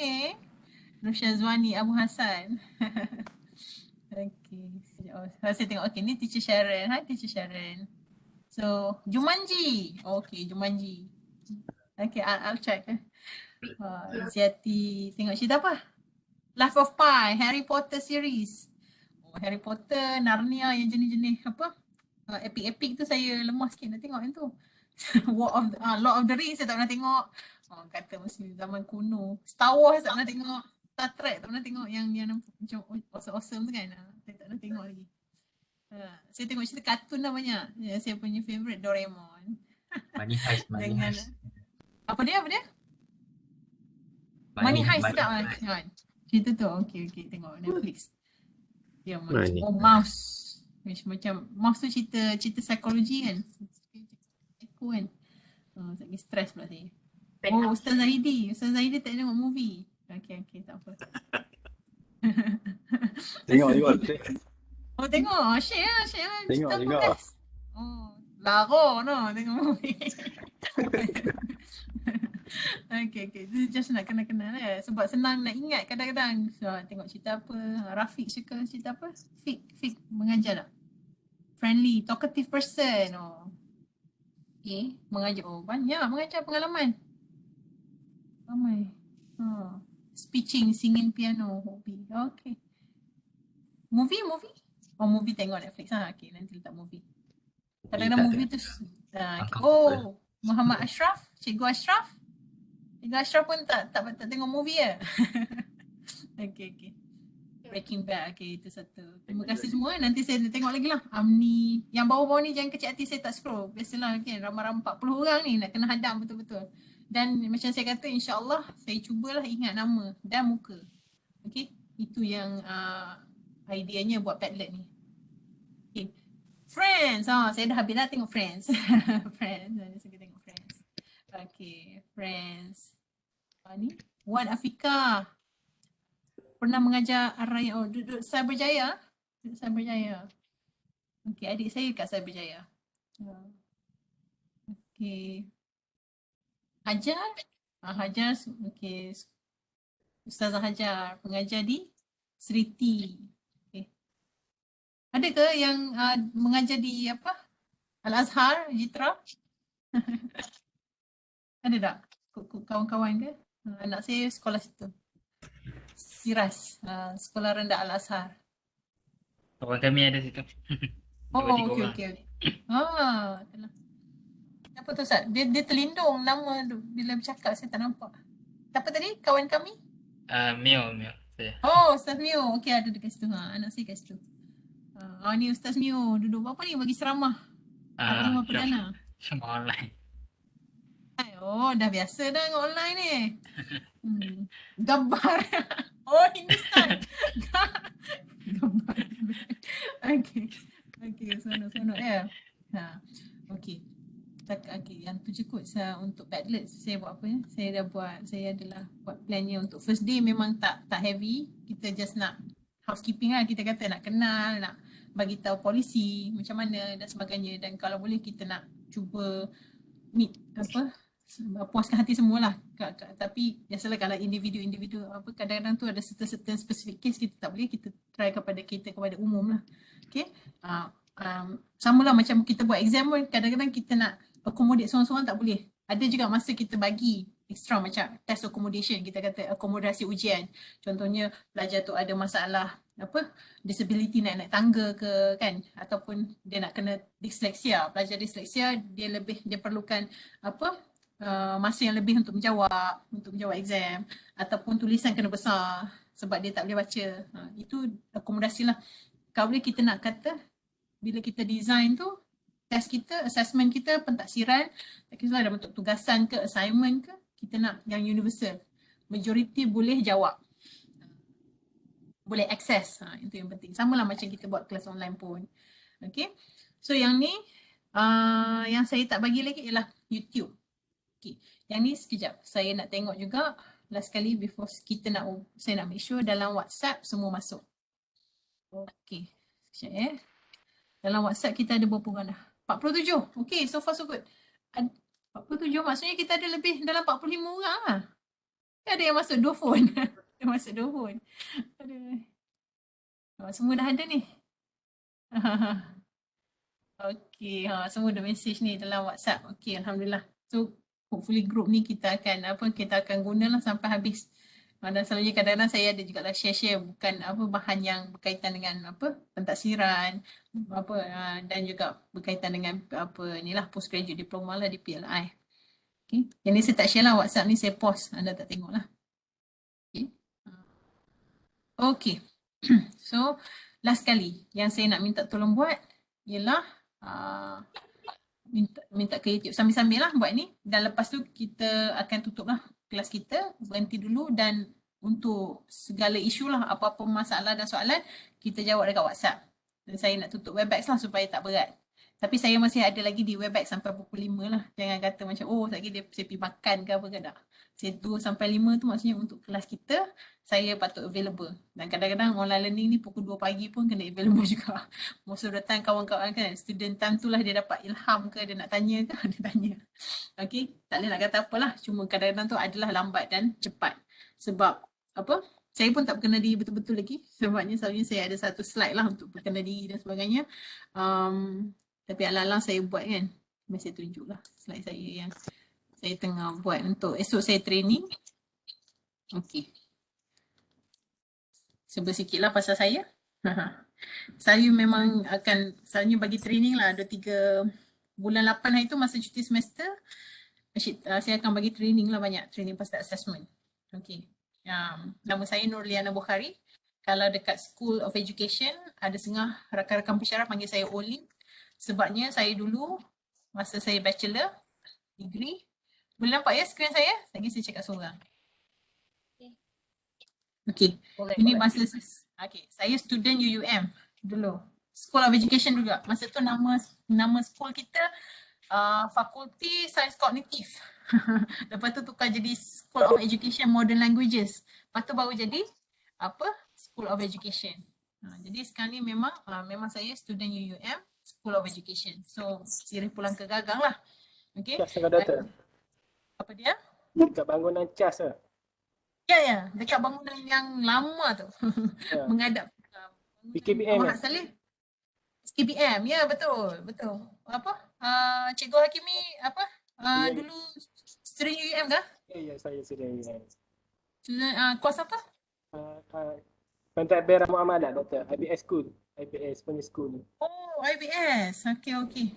Nur Syazwani Abu Hassan. Okay. Oh, saya tengok. Okay, ni Teacher Sharon. Hi Teacher Sharon. So, Jumanji. Okay, Jumanji. Okay, I'll check. Ziati. Tengok cerita apa? Life of Pi, Harry Potter series. Oh, Harry Potter, Narnia yang jenis-jenis apa? Epic-epic tu saya lemah sikit nak tengok yang tu. Lord of the Rings saya tak pernah tengok. Kata mesti zaman kuno. Star Wars tak pernah tengok. Star Trek tak pernah tengok yang macam awesome tu kan. Saya tak pernah tengok lagi. Saya tengok cerita kartun dah banyak. Saya punya favourite Doraemon. Money Heist. Dengan apa dia? Money Heist sedap lah. Cerita tu okay tengok Netflix. Dia macam Mouse. Macam Mouse tu cerita psikologi kan. Aku kan. Tak pergi stress pula saya. Ustaz Zaidi tak tengok movie. Okay tak apa. Tengok. Tengok. Share lah. Tengok juga. Laro no tengok movie. Okay. Itu just nak kenal lah. Sebab senang nak ingat kadang-kadang. So, tengok cerita apa. Rafiq suka cerita apa? Fik mengajar tak? Friendly, talkative person. Okay, mengajar. Banyak mengajar pengalaman. Ramai. Speaking, singing piano, hobi. Okay. Movie? Movie tengok Netflix. Okay, nanti letak movie. Kadang-kadang movie tu. Muhammad Ashraf, Cikgu Ashraf. Cikgu Ashraf pun tak tengok movie ya. Okay. Breaking Bad, okay, itu satu. Terima kasih semua. Nanti saya tengok lagi lah. Amni, yang bawah-bawah ni jangan kecil hati saya tak scroll. Biasalah kan, ramai-ramai 40 orang ni nak kena hadam betul-betul. Dan macam saya kata, insyaAllah saya cubalah ingat nama dan muka. Okay, itu yang ideanya buat Padlet ni. Okay. Friends, saya dah habis dah tengok Friends. Friends, saya suka tengok Friends. Okay, Friends. Ni, Wan Afika. Pernah mengajar Araya, duduk Cyberjaya. Okay, adik saya kat Cyberjaya. Okay. Hajar, okay. Ustazah Hajar, pengajar di Seriti. Okay. Ada ke yang mengajar di apa? Al-Azhar, Jitra? Ada tak? Kawan-kawan ke? Anak saya sekolah situ. Siras, sekolah rendah Al-Azhar. Kawan kami ada situ. Okay. Itulah. Apa tu Ustaz? Dia terlindung nama bila bercakap saya tak nampak. Apa tadi? Kawan kami? Mio. Saya. Ustaz Mio. Okay, ada dekat situ. Anak saya kat situ. Ni Ustaz Mio. Duduk apa ni bagi ceramah? Ceramah perdana. Ceramah online. Dah biasa dah dengan online ni. Gambar. Hindustan. Gambar. Okay, seronok ya. Okay, yang tu je kot untuk Padlet. Saya buat apa ya? Saya adalah buat plannya untuk first day memang tak heavy. Kita just nak housekeeping lah, kita kata nak kenal, nak bagi tahu polisi macam mana dan sebagainya. Dan kalau boleh kita nak cuba meet puaskan hati semualah. Tapi biasalah kalau individu kadang-kadang tu ada certain specific case kita tak boleh, kita try kepada umum lah. Okay. Samalah macam kita buat exam pun kadang-kadang kita nak accommodate seorang-seorang tak boleh. Ada juga masa kita bagi extra macam test accommodation, kita kata akomodasi ujian. Contohnya pelajar tu ada masalah disability naik tangga ke kan, ataupun dia nak kena disleksia. Pelajar disleksia dia perlukan masa yang lebih untuk menjawab exam, ataupun tulisan kena besar sebab dia tak boleh baca. Itu akomodasi lah. Kalau boleh kita nak kata bila kita design tu test kita, assessment kita, pentaksiran, tak kisah ada bentuk tugasan ke, assignment ke, kita nak yang universal. Majoriti boleh jawab, boleh access. Itu yang penting. Sama lah macam kita buat kelas online pun. Okay. So yang ni yang saya tak bagi lagi ialah YouTube. Okay. Yang ni sekejap saya nak tengok juga last kali before saya nak make sure dalam WhatsApp semua masuk. Okay. Sekejap Dalam WhatsApp kita ada berapa orang dah? 47. Okay, so far so good. 47 maksudnya kita ada lebih dalam 45 orang lah. Ada yang masuk 2 phone. Ada. Semua dah ada ni. Okey, semua dah message ni dalam WhatsApp. Okey, alhamdulillah. So hopefully group ni kita akan gunalah sampai habis. Dan selalunya kadang-kadang saya ada juga lah share-share bukan bahan yang berkaitan dengan pentaksiran dan juga berkaitan dengan postgraduate diploma lah di PLI. Okey. Yang ni saya tak share lah, WhatsApp ni saya post, anda tak tengok lah. Okey. Okey. So last kali yang saya nak minta tolong buat ialah minta ke YouTube sambil-sambil lah buat ni, dan lepas tu kita akan tutup lah kelas kita, berhenti dulu, dan untuk segala isu lah, apa-apa masalah dan soalan kita jawab dekat WhatsApp. Dan saya nak tutup Webex lah supaya tak berat. Tapi saya masih ada lagi di Webex sampai pukul 5 lah. Jangan kata macam lagi saya pergi makan ke apa ke, tak. Saya 2 sampai 5 tu maksudnya untuk kelas kita, saya patut available. Dan kadang-kadang online learning ni pukul 2 pagi pun kena available juga. Most of the time kawan-kawan kan, student time tu lah dia dapat ilham ke, dia nak tanya ke, dia tanya. Okay, tak boleh nak kata apalah. Cuma kadang-kadang tu adalah lambat dan cepat. Sebab saya pun tak berkenal diri betul-betul lagi. Sebabnya selalunya saya ada satu slide lah untuk berkenal diri dan sebagainya. Tapi alang-alang saya buat kan. Saya tunjuk lah slide saya yang saya tengah buat untuk esok saya training. Okay. Sebut sikit lah pasal saya. Saya memang akan selalunya bagi training lah. Ada 3 bulan 8 hari tu masa cuti semester. Saya akan bagi training lah, banyak training pasal assessment. Okay. Nama saya Nurliana Bukhari. Kalau dekat School of Education, ada setengah rakan-rakan pensyarah panggil saya Olin. Sebabnya saya dulu, masa saya bachelor, degree. Boleh nampak ya skrin saya? Lagi saya cakap seorang. Okay. Ini masa saya student UUM dulu. School of Education juga. Masa tu nama school kita Fakulti Sains Kognitif. Lepas tu tukar jadi School of Education Modern Languages. Lepas tu baru jadi School of Education. Jadi sekarang ni memang saya student UUM School of Education. So sirih pulang ke gagang lah. Okay. Apa dia? Dekat bangunan CAS lah. Ya, dekat bangunan yang lama tu. Menghadap PKBM Muhammad Saleh. PKBM, ya betul. Cikgu Hakimi dulu student UUM kah? Ya, saya student UUM. Kuas apa? Pentadbir Muamalat, Doktor. IBS School. IBS punya school ni. Oh, IBS. Okey.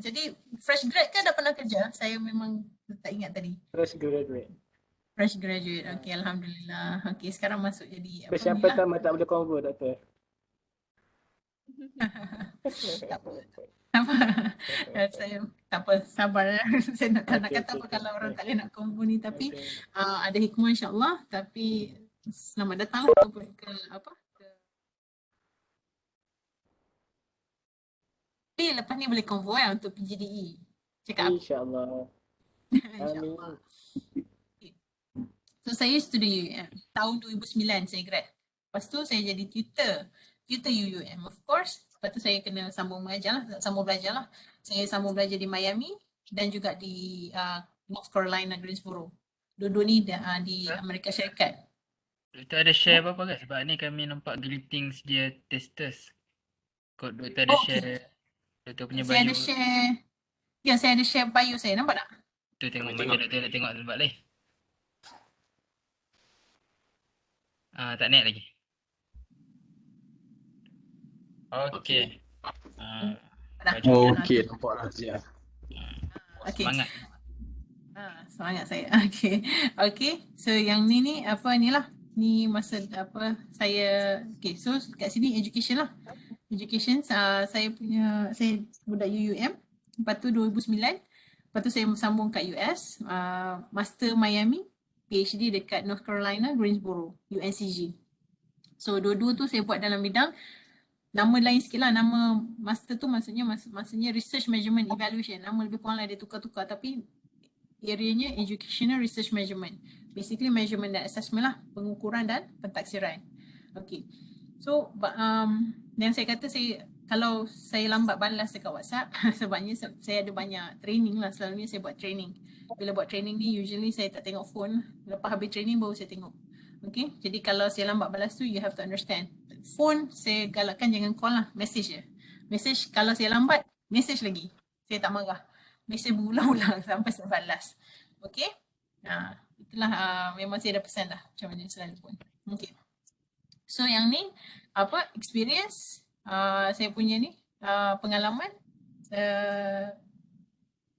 Jadi fresh grad kan dah pernah kerja? Saya memang tak ingat tadi. Fresh graduate. Okey, alhamdulillah. Okey, sekarang masuk jadi Yang pertama tak boleh convert, Doktor. Tak apa, sabar. Saya nak kata apa kalau orang tak boleh nak combo ni, tapi ada hikmah insya-Allah. Tapi selamat datang lah ke lepas ni boleh convo untuk PGDE. Cakap InsyaAllah. InsyaAllah. So saya student UUM. Tahun 2009 saya grad. Lepas tu saya jadi tutor UUM of course. Lepas tu saya kena sambung belajar lah. Saya sambung belajar di Miami dan juga di North Carolina, Greensboro. Dua-dua ni di Amerika Syarikat. Doktor ada share apa-apa kan? Sebab ni kami nampak greetings dia testers. Kod doktor ada share doktor punya bio. Saya ada share. Ya, saya ada share bio saya. Nampak tak? Tu tengok macam doktor nak tengok tempat lain. Tak naik lagi. Okey. Okey, nampak dah siap. Semangat. Semangat saya. Okey. So yang ni inilah. Ni masa saya so kat sini education lah. Education saya budak UUM. Lepas tu 2009. Lepas tu saya sambung kat US, master Miami, PhD dekat North Carolina, Greensboro, UNCG. So dua-dua tu saya buat dalam bidang, nama lain sikit lah, nama master tu maksudnya Research Measurement Evaluation. Nama lebih kurang lah dia tukar-tukar, tapi areanya Educational Research Measurement. Basically measurement dan assessment lah, pengukuran dan pentaksiran. Okay. So yang saya kata, kalau saya lambat balas dekat WhatsApp sebabnya saya ada banyak training lah, selalunya saya buat training. Bila buat training ni usually saya tak tengok phone, lepas habis training baru saya tengok. Okay, jadi kalau saya lambat balas tu, you have to understand. Phone, saya galakkan jangan call lah, message je. Message, kalau saya lambat, message lagi. Saya tak marah. Message berulang-ulang sampai saya balas. Okay, itulah memang saya dah pesan dah macam mana selalu pun. Okay, so yang ni, experience, saya punya ni, pengalaman,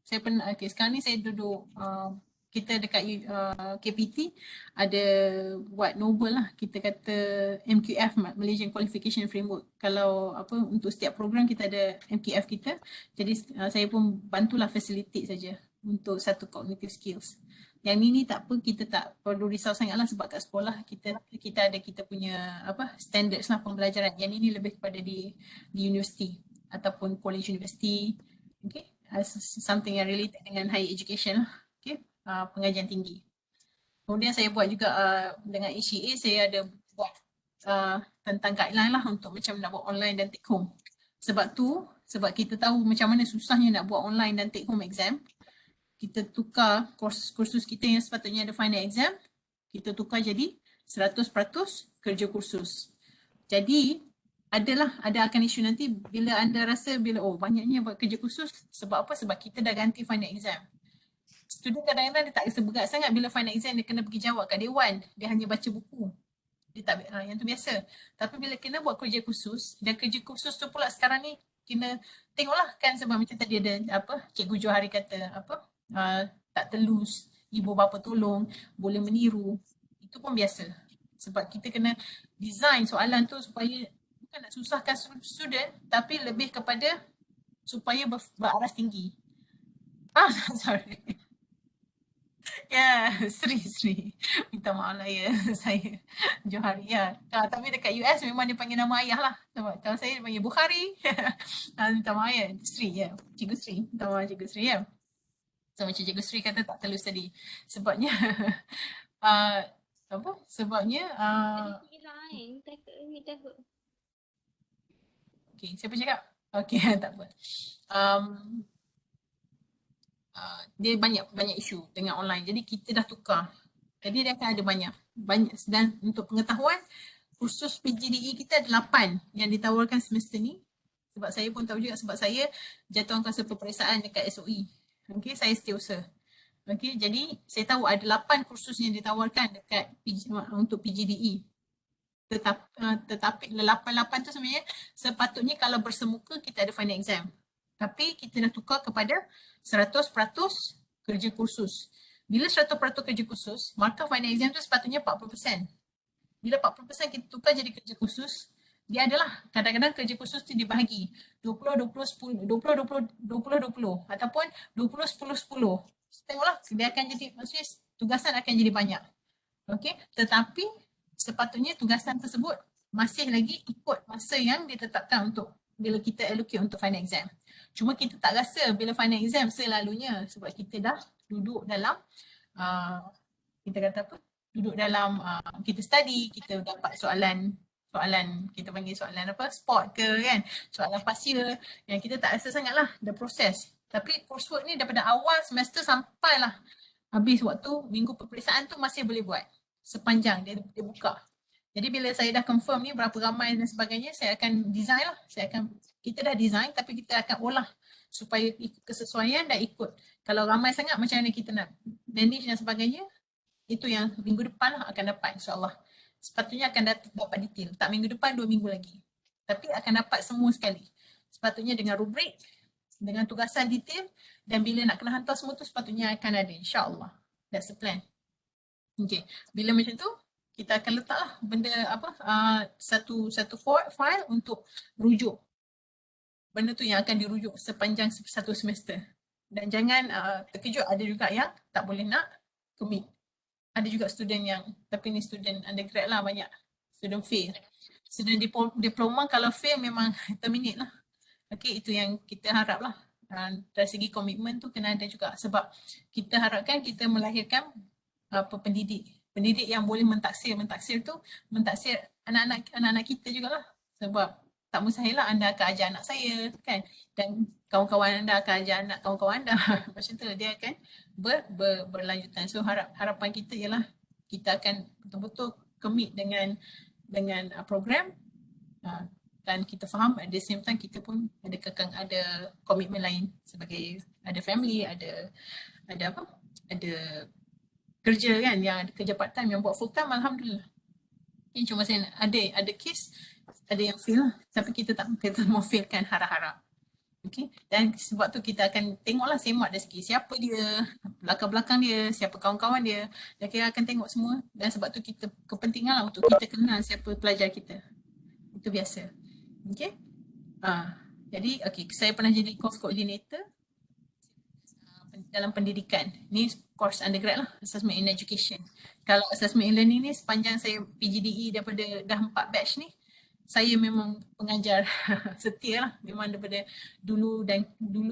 saya pernah, okay, sekarang ni saya duduk, kita dekat KPT ada buat noble lah, kita kata MQF, Malaysian Qualification Framework. Kalau untuk setiap program kita ada MQF kita, jadi saya pun bantulah facilitate saja untuk satu cognitive skills. Yang ni tak apa, kita tak perlu risau sangat lah sebab kat sekolah kita ada kita punya standards lah pembelajaran. Yang ni lebih kepada di universiti ataupun college university, okay, something yang related dengan higher education lah, okay. Pengajian tinggi. Kemudian saya buat juga dengan HCA, saya ada buat tentang guideline lah untuk macam nak buat online dan take home. Sebab kita tahu macam mana susahnya nak buat online dan take home exam. Kita tukar kursus kita yang sepatutnya ada final exam, kita tukar jadi 100% kerja kursus. Jadi ada akan isu nanti bila anda rasa banyaknya buat kerja kursus, sebab apa? Sebab kita dah ganti final exam. Student kadang-kadang dia tak rasa berat sangat bila final exam dia kena pergi jawab kat dewan, dia hanya baca buku. Dia tak, yang tu biasa. Tapi bila kena buat kerja khusus, dan kerja khusus tu pula sekarang ni kena tengoklah kan, sebab macam tadi ada Cikgu Johari kata tak telus, ibu bapa tolong, boleh meniru. Itu pun biasa. Sebab kita kena design soalan tu supaya bukan nak susahkan student, tapi lebih kepada supaya beraras tinggi. Sorry. Ya, Sri. Minta maaf lah ya, saya Johari ya. Tapi dekat US memang dia panggil nama ayah lah. Sebab kalau saya dia panggil Bukhari. Minta maaf ya, Sri ya. Cikgu Sri. Minta maaf Cikgu Sri ya. So macam Cikgu Sri kata tak telus tadi. Sebabnya, Sebabnya, okay, siapa cakap? Okay, tak apa. Dia banyak isu dengan online. Jadi kita dah tukar. Jadi dia akan ada banyak. Dan untuk pengetahuan, kursus PGDE kita ada 8 yang ditawarkan semester ni. Sebab saya pun tahu juga, sebab saya jatuh kuasa peperiksaan dekat SOE. Okay, saya setiausaha. Okay, jadi saya tahu ada 8 kursus yang ditawarkan dekat untuk PGDE. Tetapi 8 tu sebenarnya sepatutnya kalau bersemuka kita ada final exam. Tapi kita dah tukar kepada 100% kerja kursus. Bila 100% kerja kursus, maka final exam tu sepatutnya 40%. Bila 40% kita tukar jadi kerja kursus, dia adalah kadang-kadang kerja kursus tu dibahagi 20-20-10, 20-20-20 ataupun 20-10-10. Tengoklah, dia akan jadi, maksudnya tugasan akan jadi banyak. Okay, tetapi sepatutnya tugasan tersebut masih lagi ikut masa yang ditetapkan untuk bila kita allocate untuk final exam. Cuma kita tak rasa bila final exam selalunya sebab kita dah duduk dalam kita kata apa? Duduk dalam kita study, kita dapat soalan kita panggil soalan apa? Spot ke kan? Soalan pasir yang kita tak rasa sangatlah the process. Tapi coursework ni daripada awal semester sampailah habis waktu minggu peperiksaan tu masih boleh buat sepanjang dia buka. Jadi bila saya dah confirm ni berapa ramai dan sebagainya, saya akan design lah. Kita dah design tapi kita akan olah supaya ikut kesesuaian dan ikut. Kalau ramai sangat macam mana kita nak manage dan sebagainya, itu yang minggu depan lah akan dapat insyaAllah. Sepatutnya akan dapat detail. Tak minggu depan, 2 minggu lagi. Tapi akan dapat semua sekali. Sepatutnya dengan rubrik, dengan tugasan detail dan bila nak kena hantar semua tu sepatutnya akan ada insyaAllah. That's the plan. Okay. Bila macam tu, kita akan letaklah benda satu file untuk rujuk. Benda tu yang akan dirujuk sepanjang satu semester. Dan jangan terkejut, ada juga yang tak boleh nak commit. Ada juga student yang, tapi ni student undergrad lah banyak. Student fail. Student diploma kalau fail memang terminate lah. Okay, itu yang kita harap lah. Dari segi komitmen tu kena ada juga. Sebab kita harapkan kita melahirkan pendidik yang boleh mentaksir tu, mentaksir anak-anak kita jugalah. Sebab tak mustahil lah anda akan ajar anak saya kan, dan kawan-kawan anda akan ajar anak kawan-kawan anda. Macam tu dia akan berlanjutan. So harapan kita ialah kita akan betul-betul commit dengan program, dan kita faham at the same time kita pun ada komitmen lain sebagai ada family, ada kerja kan, yang ada kerja part time, yang buat full time alhamdulillah. Ini cuma saya ada case, ada yang fail lah, tapi kita mau failkan harap-harap. Okay. Dan sebab tu kita akan tengoklah, semak dari segi siapa dia, belakang-belakang dia, siapa kawan-kawan dia, dan kita akan tengok semua. Dan sebab tu kita kepentingan lah untuk kita kenal siapa pelajar kita. Itu biasa. Okay. Jadi saya pernah jadi course coordinator dalam pendidikan. Ni course undergrad lah, Assessment in Education. Kalau Assessment in Learning ni sepanjang saya PGDE daripada dah 4 batch ni, saya memang pengajar setia lah, memang daripada dulu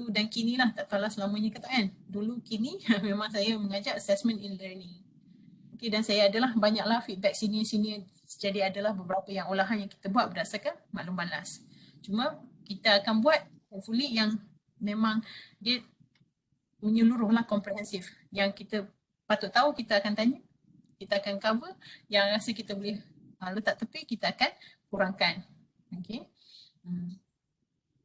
dan kini lah, tak tahulah selamanya ke tak kan. Dulu kini memang saya mengajar Assessment in Learning. Okay, dan saya adalah banyaklah feedback senior-senior, jadi adalah beberapa yang olahan yang kita buat berdasarkan maklum balas. Cuma kita akan buat hopefully yang memang dia menyeluruh lah, komprehensif. Yang kita patut tahu kita akan tanya, kita akan cover, yang rasa kita boleh letak tepi kita akan kurangkan. Okay.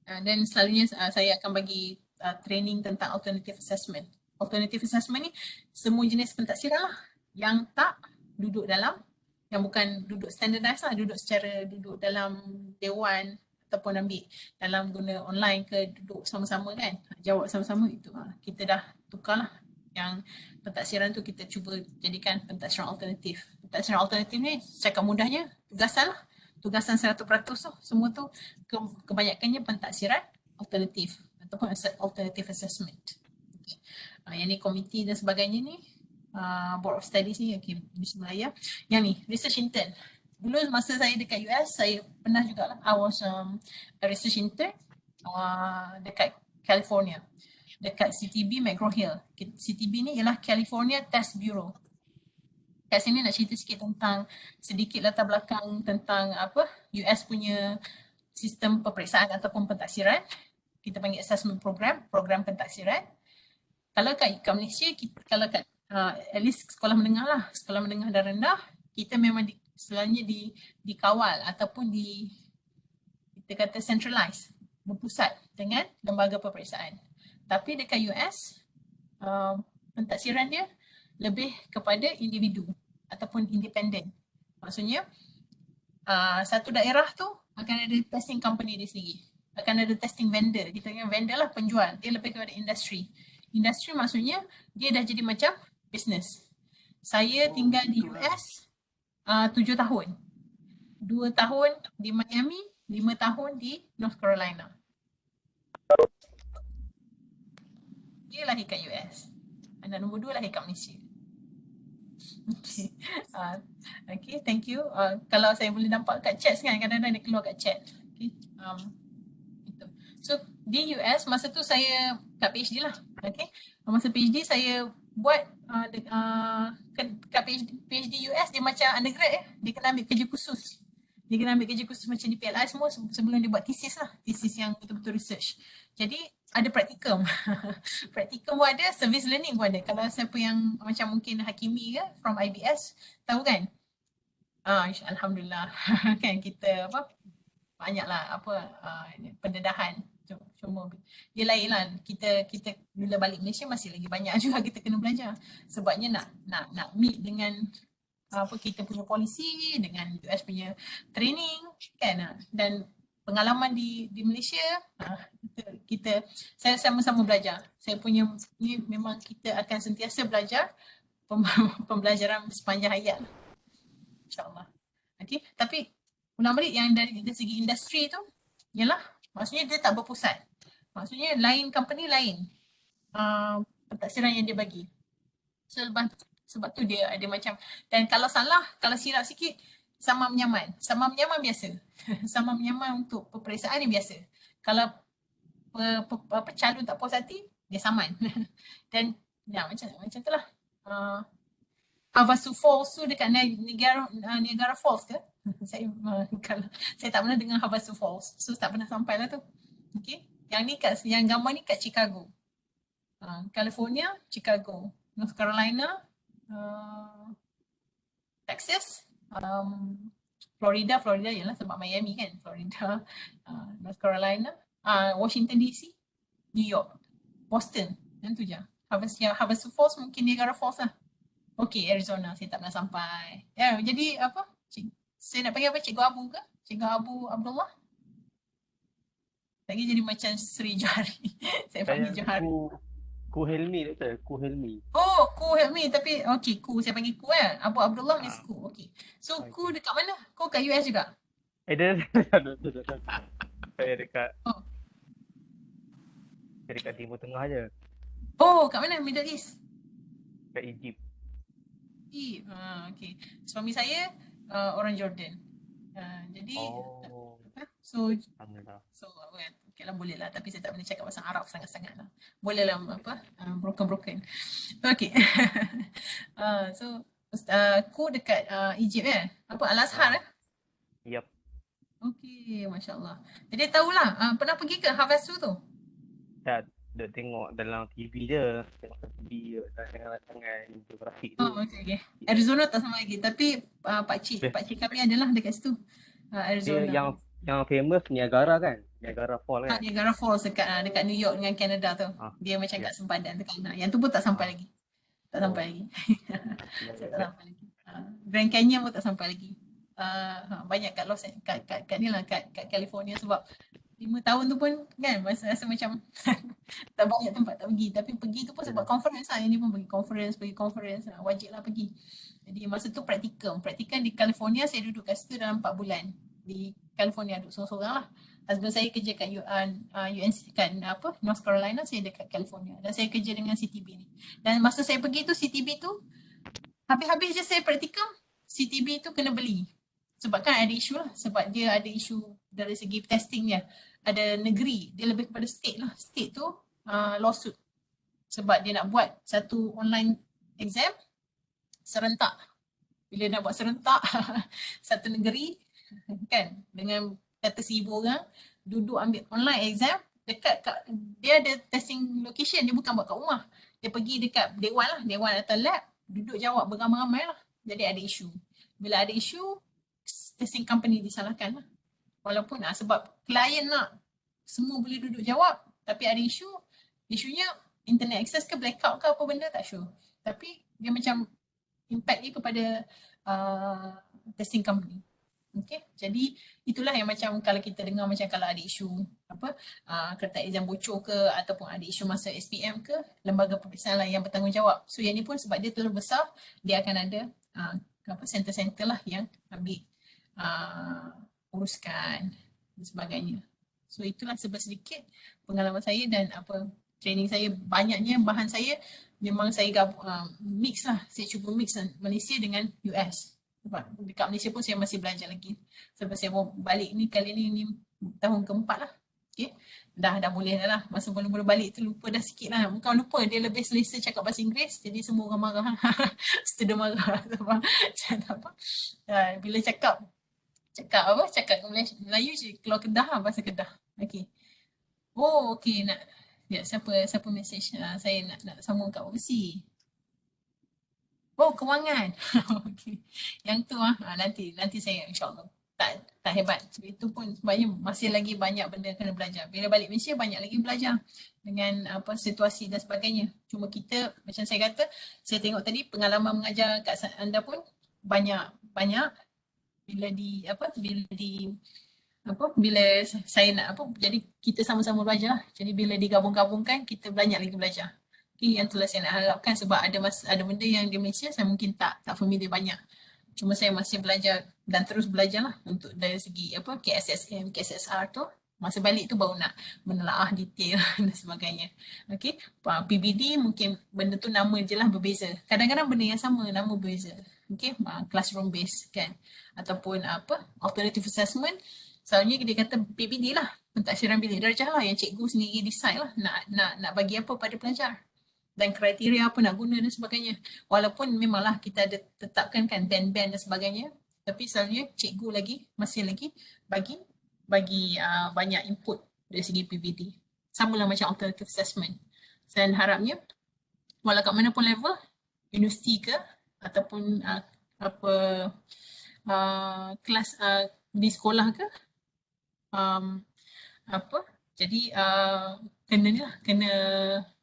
Dan selalunya saya akan bagi training tentang alternative assessment. Alternative assessment ni semua jenis pentaksiran lah, yang tak duduk dalam, yang bukan duduk standardized lah, duduk dalam dewan ataupun ambil dalam guna online ke, duduk sama-sama kan, jawab sama-sama, itu kita dah tukar lah. Yang pentaksiran tu kita cuba jadikan pentaksiran alternatif. Pentaksiran alternatif ni cakap mudahnya tugasan lah, tugasan 100% tu, semua tu kebanyakannya pentaksiran alternatif ataupun alternative assessment. Okay. Yang ni komiti dan sebagainya ni, board of studies ni, bismillah ya. Yang ni research intern. Dulu masa saya dekat US, saya pernah jugalah, I was a research intern dekat California, dekat CTB McGraw-Hill. CTB ni ialah California Test Bureau. Kat sini nak cerita sikit tentang sedikit latar belakang tentang US punya sistem peperiksaan ataupun pentaksiran. Kita panggil assessment program pentaksiran. Kalau kat Malaysia, kalau kat at least sekolah menengah lah, sekolah menengah dan rendah, kita memang selalunya dikawal ataupun kita kata centralize, berpusat dengan lembaga peperiksaan. Tapi dekat US, pentaksiran dia lebih kepada individu ataupun independen. Maksudnya, satu daerah tu akan ada testing company dia sendiri. Akan ada testing vendor. Kita ingat vendor lah penjual. Dia lebih kepada industri. Industri maksudnya dia dah jadi macam business. Saya tinggal di US 7 tahun. 2 tahun di Miami, 5 tahun di North Carolina. Dia lahir kat US. Anak nombor 2 lahir kat Malaysia. Okay. Okay, thank you. Kalau saya boleh nampak kat chat kan, kadang-kadang dia keluar kat chat. Okay. Itu. So di US masa tu saya kat PhD lah. Okay. Masa PhD saya buat kat PhD US dia macam undergrad dia kena ambil kerja khusus. Dia kena ambil kerja khusus macam di PLI semua sebelum dia buat thesis lah. Thesis yang betul-betul research. Jadi ada praktikum. Praktikum pun ada, service learning pun ada. Kalau siapa yang macam mungkin Hakimi ke from IBS tahu kan? Alhamdulillah kan kita banyaklah pendedahan. Cuma dia lain lah. Kita bila balik Malaysia masih lagi banyak juga kita kena belajar. Sebabnya nak meet dengan kita punya polisi, dengan US punya training kan. Dan pengalaman di Malaysia, saya sama-sama belajar. Saya punya ni memang kita akan sentiasa belajar, pembelajaran sepanjang hayat. InsyaAllah. Okay. Tapi ulang balik yang dari segi industri tu, ialah maksudnya dia tak berpusat. Maksudnya lain company lain pentaksiran yang dia bagi. Sebab tu dia ada macam, dan kalau salah, kalau silap sikit, sama menyaman. Sama menyaman biasa. Sama menyaman untuk peperiksaan ni biasa. Kalau calon tak puas hati, dia saman. Dan ya, macam tu lah. Havasu Falls tu dekat Niagara Falls ke? Saya tak pernah dengar Havasu Falls. So tak pernah sampai lah tu. Okay. Yang gambar ni kat Chicago. California, Chicago. North Carolina, Texas, Florida ialah sebab Miami kan, Florida, North Carolina, Washington DC, New York, Boston, yang tu je. Havasu Falls mungkin Niagara Falls lah. Okay, Arizona saya tak pernah sampai. Jadi apa? Saya nak panggil apa? Cikgu Abu ke? Cikgu Abu Abdullah? Lagi jadi macam Sri Johari. Saya panggil Johari. Ku Helmi doktor, Ku Helmi. Oh, Ku Helmi tapi okey, Ku saya panggil Ku Abu Abdullah means Ku. Okey. So Ku dekat mana? Ku kat US juga? Saya dekat saya dekat Timur Tengah je. Oh, kat mana? Middle East? Kat Egypt. Okey. Suami saya orang Jordan. Jadi so okay lah, boleh lah, tapi saya tak boleh cakap bahasa Arab sangat-sangat lah. Boleh lah broken. Okay. So Ku dekat Egypt apa Al-Azhar Yep. Okay, Masya Allah. Jadi tahulah, pernah pergi ke Havasu tu? Tak tengok dalam TV je. Tengok TV rancangan geografi tu. Oh, okay. Arizona tak sama lagi, tapi pakcik kami adalah dekat situ. Arizona. Dia yang famous Niagara kan? Niagara Falls kan? Niagara Falls dekat New York dengan Canada tu. Dia macam kat sempadan dekat sana. Yang tu pun tak sampai lagi. Tak sampai lagi. Saya tak sampai lagi. Grand Canyon pun tak sampai lagi. Banyak kat kat ni lah, kat California, sebab 5 tahun tu pun kan rasa macam tak banyak tempat tak pergi, tapi pergi tu pun sebab conference lah. Yang ni pun pergi conference wajib lah pergi. Jadi masa tu praktikum di California. Saya duduk kat situ dalam 4 bulan di California, duduk seorang-seorang lah. Husband saya kerja kat UNC kan North Carolina, saya dekat California, dan saya kerja dengan CTB ni. Dan masa saya pergi tu CTB tu habis-habis je saya praktikum, CTB tu kena beli. Sebab kan ada isu lah, sebab dia ada isu dari segi testingnya. Ada negeri, dia lebih kepada state lah. State tu lawsuit. Sebab dia nak buat satu online exam serentak. Bila nak buat serentak satu negeri kan dengan kata 1,000 orang duduk ambil online exam dekat dia ada testing location, dia bukan buat kat rumah. Dia pergi dekat dewan atau lab, duduk jawab beramai-ramai lah. Jadi ada isu. Bila ada isu, testing company disalahkan lah. Walaupun sebab klien nak semua boleh duduk jawab, tapi ada isunya internet access ke blackout ke apa benda tak sure. Tapi dia macam impact dia kepada testing company. Okay, jadi itulah yang macam kalau kita dengar macam kalau ada isu kertas exam bocor ke ataupun ada isu masa SPM ke, lembaga peperiksaan lah yang bertanggungjawab. So yang ni pun sebab dia terlalu besar, dia akan ada center-center lah yang ambil uruskan dan sebagainya. So itulah sedikit pengalaman saya dan training saya. Banyaknya bahan saya memang saya mix lah. Saya cuba mix Malaysia dengan US. Sebab dekat Malaysia pun saya masih belajar lagi. Sebab saya mau balik ni kali ni tahun keempat lah. Okay. Dah boleh dah lah. Masa mula-mula balik tu lupa dah sikit lah. Bukan lupa, dia lebih selesa cakap bahasa Inggeris. Jadi semua orang marah. Student marah. Bila cakap Melayu je, keluar Kedah lah, bahasa Kedah. Okay. Oh, okay. Siapa message saya nak sambung kat overseas. Oh, kewangan. Okay. Yang tu nanti saya insyaAllah. Tak hebat. Itu pun sebabnya masih lagi banyak benda kena belajar. Bila balik Malaysia banyak lagi belajar dengan situasi dan sebagainya. Cuma kita, macam saya kata, saya tengok tadi pengalaman mengajar kat anda pun banyak bila saya nak jadi kita sama-sama belajar. Jadi bila digabung-gabungkan kita banyak lagi belajar. Yang itulah saya nak harapkan, sebab ada benda yang di Malaysia saya mungkin tak familiar banyak. Cuma saya masih belajar dan terus belajar lah untuk dari segi KSSM, KSSR tu. Masa balik tu baru nak menelaah detail dan sebagainya. Okay. PBD mungkin benda tu nama je lah berbeza. Kadang-kadang benda yang sama, nama berbeza. Okay. Classroom based kan. Ataupun alternative assessment. Selalunya dia kata PBD lah. Pentaksiran bilik darjah lah yang cikgu sendiri decide lah nak bagi apa pada pelajar. Dan kriteria apa nak guna dan sebagainya. Walaupun memanglah kita ada tetapkan kan band-band dan sebagainya, tapi selalunya cikgu masih lagi bagi banyak input dari segi PBD. Sama lah macam alternative assessment. Dan harapnya walau kat mana pun level, universiti ke ataupun kelas di sekolah ke apa, jadi kena ni lah, kena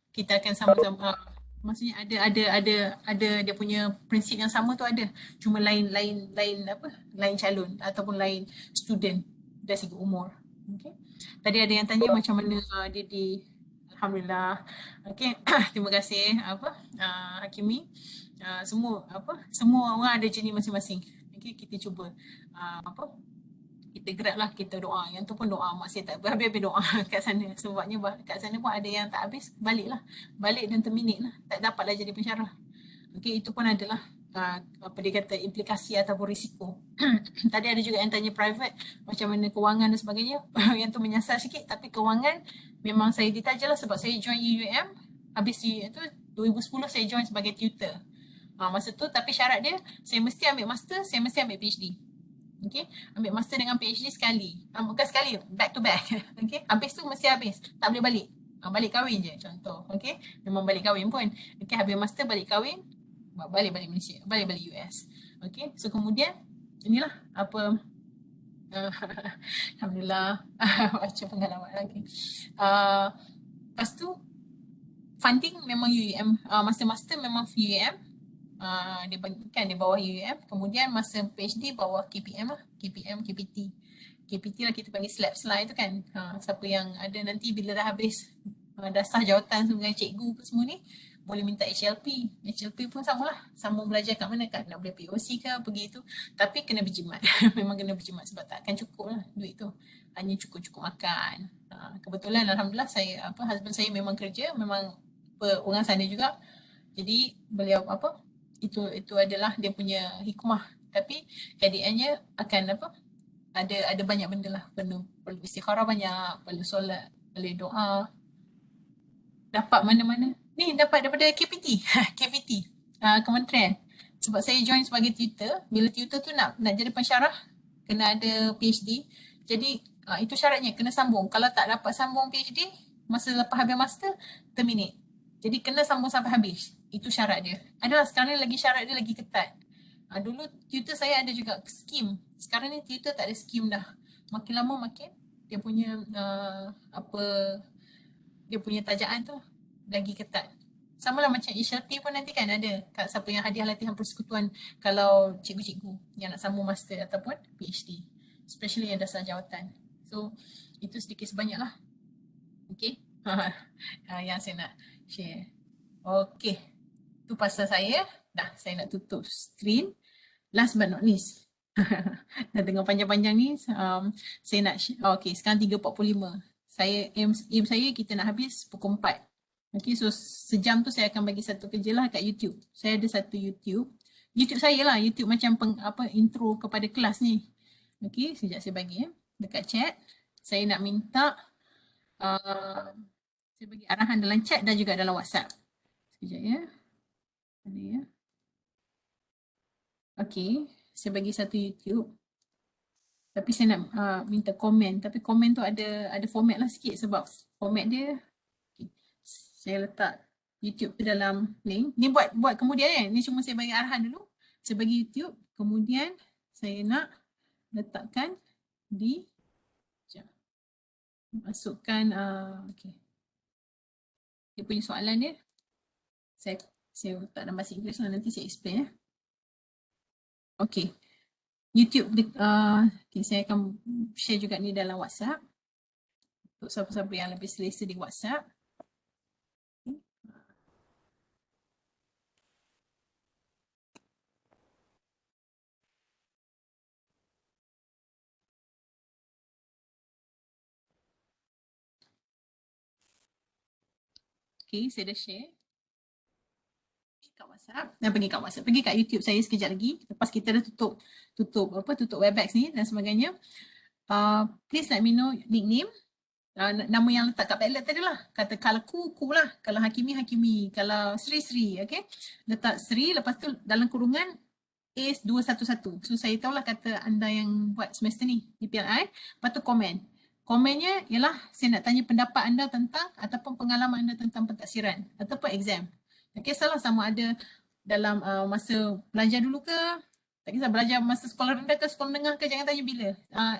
kita akan sama-sama maksudnya ada dia punya prinsip yang sama tu ada, cuma lain calon ataupun lain student dari segi umur. Okay. Tadi ada yang tanya macam mana dia di Alhamdulillah. Okay. Terima kasih Hakimi. Semua orang ada jenis masing-masing. Okay. Kita cuba kita gerak lah, kita doa. Yang tu pun doa, mak saya tak habis-habis doa kat sana. Sebabnya kat sana pun ada yang tak habis, balik dan terminate lah. Tak dapatlah jadi pensyarah. Okay, itu pun adalah apa dia kata, implikasi ataupun risiko. Tadi ada juga yang tanya private, macam mana kewangan dan sebagainya. Yang tu menyasar sikit, tapi kewangan memang saya ditaja lah sebab saya join UUM. Habis itu 2010 saya join sebagai tutor. Masa tu, tapi syarat dia, saya mesti ambil master, saya mesti ambil PhD. Okay, ambil master dengan PhD sekali. Bukan sekali, back to back. Okay, habis tu mesti habis. Tak boleh balik. Balik kahwin je contoh. Okay, memang balik kahwin pun. Okay, habis master balik kahwin, balik Malaysia, balik US. Okay, so kemudian inilah apa Alhamdulillah baca pengalaman lagi. Lepas tu funding memang UUM, master memang UUM. Dia kan di bawah UUM, kemudian masa PhD bawah KPM lah, KPM, KPT. KPT lah kita panggil slide tu kan. Siapa yang ada nanti bila dah habis dah sah jawatan sebagai cikgu ke semua ni, boleh minta HLP. HLP pun sama lah, sama belajar kat mana, kat nak boleh POC ke pergi tu. Tapi kena berjimat, memang kena berjimat sebab tak akan cukup lah duit tu. Hanya cukup-cukup makan. Kebetulan Alhamdulillah husband saya memang kerja, memang orang sana juga. Jadi beliau itu adalah dia punya hikmah. Tapi keadaannya akan ada banyak benda lah, perlu istikharah banyak, perlu solat, perlu doa. Dapat mana-mana ni, dapat daripada KPT KPT kementerian. Sebab saya join sebagai tutor. Bila tutor tu nak jadi pensyarah kena ada PhD. Jadi itu syaratnya, kena sambung. Kalau tak dapat sambung PhD masa lepas habis master, terminate. Jadi kena sambung sampai habis. Itu syarat dia. Adalah sekarang ni lagi syarat dia lagi ketat. Dulu tutor saya ada juga skim. Sekarang ni tutor tak ada skim dah. Makin lama makin dia punya dia punya tajaan tu lagi ketat. Sama lah macam HLT pun nanti kan ada kat siapa yang hadiah latihan persekutuan kalau cikgu-cikgu yang nak sambung master ataupun PhD. Especially yang dasar jawatan. So itu sedikit sebanyak lah. Okay. Yang saya nak share. Okay. Tu pasal saya. Dah, saya nak tutup screen. Last but not least. Dah tengok panjang-panjang ni. Saya nak okay, sekarang 3.45. Aim saya kita nak habis pukul 4. Okay, so sejam tu saya akan bagi satu kerja lah kat YouTube. Saya ada satu YouTube saya lah. YouTube macam intro kepada kelas ni. Okay, sekejap saya bagi dekat chat. Saya nak minta saya bagi arahan dalam chat dan juga dalam WhatsApp. Sekejap ya. Ada ya. Okay, saya bagi satu YouTube. Tapi saya nak minta komen. Tapi komen tu ada format lah sikit sebab format dia. Okay. Saya letak YouTube tu dalam link. Ni buat kemudian ni cuma saya bagi arahan dulu. Saya bagi YouTube. Kemudian saya nak letakkan di masukkan okay. Dia punya soalan dia. Saya letak dalam bahasa Inggeris lah, nanti saya explain ya. Okay. YouTube okay, saya akan share juga ni dalam WhatsApp. Untuk siapa-siapa yang lebih selesa di WhatsApp. Okay, saya dah share. Kat WhatsApp. Pergi kat WhatsApp. Pergi kat YouTube saya sekejap lagi. Lepas kita dah tutup Webex ni dan sebagainya. Please let me know nickname. Nama yang letak kat Padlet tadi lah. Kata kalau ku lah. Kalau Hakimi. Kalau Sri. Okay. Letak Sri. Lepas tu dalam kurungan ACE211. So saya tahulah kata anda yang buat semester ni di PLI. Lepas tu komen. Komennya ialah saya nak tanya pendapat anda tentang ataupun pengalaman anda tentang pentaksiran ataupun exam. Tak kisahlah sama ada dalam masa belajar dulu ke, Tak kisah belajar masa sekolah rendah ke sekolah menengah ke, jangan tanya bila.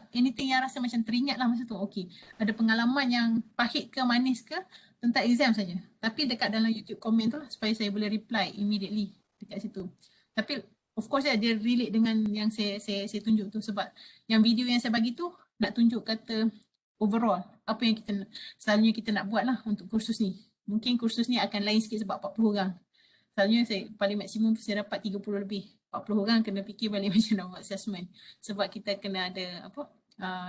Anything yang rasa macam teringat lah masa tu, okey. Ada pengalaman yang pahit ke manis ke tentang exam saja. Tapi dekat dalam YouTube komen tu lah supaya saya boleh reply immediately dekat situ. Tapi of course dia relate dengan yang saya tunjuk tu, sebab yang video yang saya bagi tu nak tunjuk kata overall apa yang kita selalunya kita nak buat lah untuk kursus ni. Mungkin kursus ni akan lain sikit sebab 40 orang. Selalunya saya paling maksimum saya dapat 30 lebih. 40 orang kena fikir balik macam nak buat assessment. Sebab kita kena ada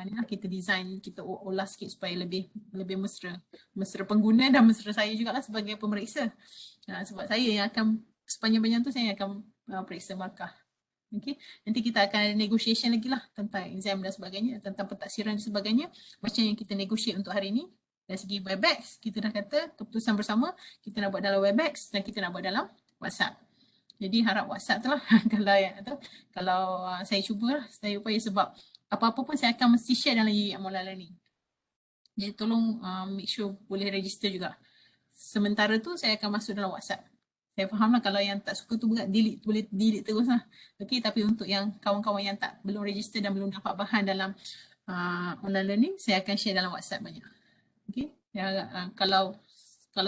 ni lah, kita design, kita olah sikit supaya lebih mesra. Mesra pengguna dan mesra saya jugalah sebagai pemeriksa. Sebab saya yang akan sepanjang-panjang tu saya akan periksa markah. Okay. Nanti kita akan ada negotiation lagi lah tentang exam dan sebagainya, tentang pentaksiran dan sebagainya. Macam yang kita negotiate untuk hari ni. Dari segi Webex, kita dah kata keputusan bersama kita nak buat dalam Webex dan kita nak buat dalam WhatsApp. Jadi harap WhatsApp tu lah kalau saya cuba lah, saya upaya sebab apa-apa pun saya akan mesti share dalam UEM Online Learning. Jadi tolong make sure boleh register juga. Sementara tu saya akan masuk dalam WhatsApp. Saya faham lah kalau yang tak suka tu boleh delete terus lah. Okay, tapi untuk yang kawan-kawan yang belum register dan belum dapat bahan dalam online learning, saya akan share dalam WhatsApp banyak. Okay, kalau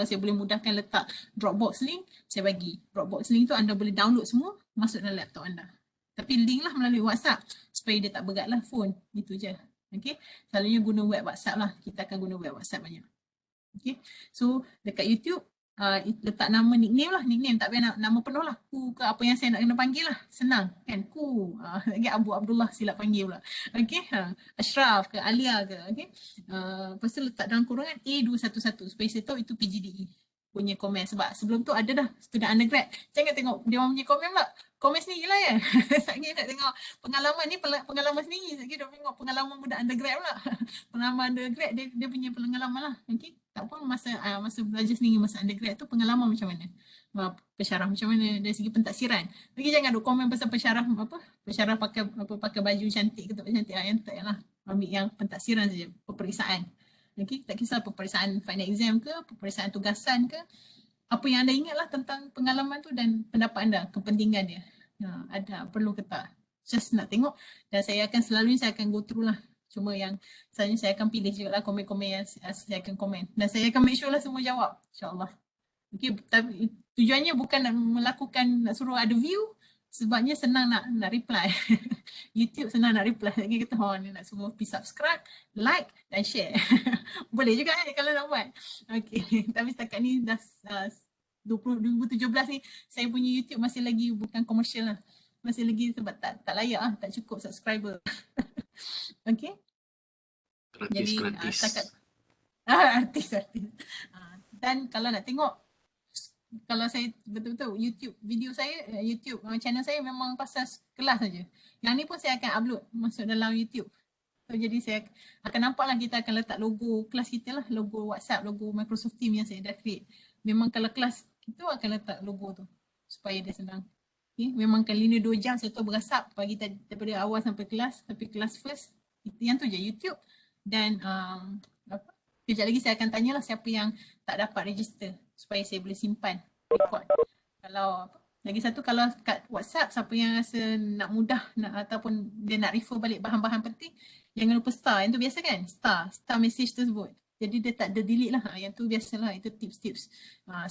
saya boleh mudahkan letak Dropbox link, saya bagi. Dropbox link tu anda boleh download semua, masuk dalam laptop anda. Tapi link lah melalui WhatsApp supaya dia tak berat lah phone. Itu je. Okay, selalunya guna web WhatsApp lah. Kita akan guna web WhatsApp banyak. Okay, so dekat YouTube, letak nama nickname lah, nickname tak payah nama penuh lah, Ku ke apa yang saya nak kena panggil lah, senang kan, Ku, lagi Abu Abdullah silap panggil pula, okay, Ashraf ke Alia ke, okay, lepas tu letak dalam kurungan A211 supaya saya tahu itu PGDE punya komen, sebab sebelum tu ada dah student undergrad, jangan tengok dia orang punya komen pula, komen sendiri lah ya. Saya nak tengok pengalaman ni, pengalaman sendiri, saya tengok pengalaman budak undergrad pula. Pengalaman undergrad dia punya pengalaman lah, okay. Tak pun masa belajar sendiri masa undergrad tu pengalaman macam mana, pensyarah macam mana dari segi pentaksiran. Lagi jangan ada komen pasal pensyarah pensyarah pakai baju cantik ke tak cantik, yang tak lah, ambil yang pentaksiran saja, peperiksaan. Okay, tak kisah peperiksaan final exam ke, peperiksaan tugasan ke, apa yang anda ingat lah tentang pengalaman tu dan pendapat anda, kepentingan dia. Ada perlu ke tak? Just nak tengok, dan saya akan go through lah. Cuma yang sebenarnya saya akan pilih juga lah komen-komen yang saya akan komen. Dan saya akan make sure lah semua jawab, insyaAllah. Okay, tapi tujuannya bukan nak suruh ada view, sebabnya senang nak reply. YouTube senang nak reply. Lagi kata ni nak suruh pergi subscribe, like dan share. Boleh juga kalau nak buat. Okay, tapi setakat ni dah 2017 ni saya punya YouTube masih lagi bukan komersial lah. Masih lagi sebab tak layak lah, tak cukup subscriber. Okay. Gratis. Setakat artis. Dan kalau nak tengok, kalau saya betul-betul YouTube video saya, YouTube channel saya memang pasal kelas saja. Yang ni pun saya akan upload masuk dalam YouTube. So, jadi saya akan nampak lah, kita akan letak logo kelas kita lah, logo WhatsApp, logo Microsoft Teams yang saya dah create. Memang kalau kelas kita akan letak logo tu supaya dia senang. Okay. Memang kali ni 2 jam saya tahu berasap pagi daripada awal sampai kelas, tapi kelas first itu yang tu je YouTube. Dan kejap lagi saya akan tanyalah siapa yang tak dapat register supaya saya boleh simpan record. Kalau lagi satu, kalau kat WhatsApp siapa yang rasa nak mudah ataupun dia nak refer balik bahan-bahan penting, jangan lupa star. Yang tu biasa kan, star message tersebut. Jadi dia tak ada delete lah. Yang tu biasalah, itu tips-tips.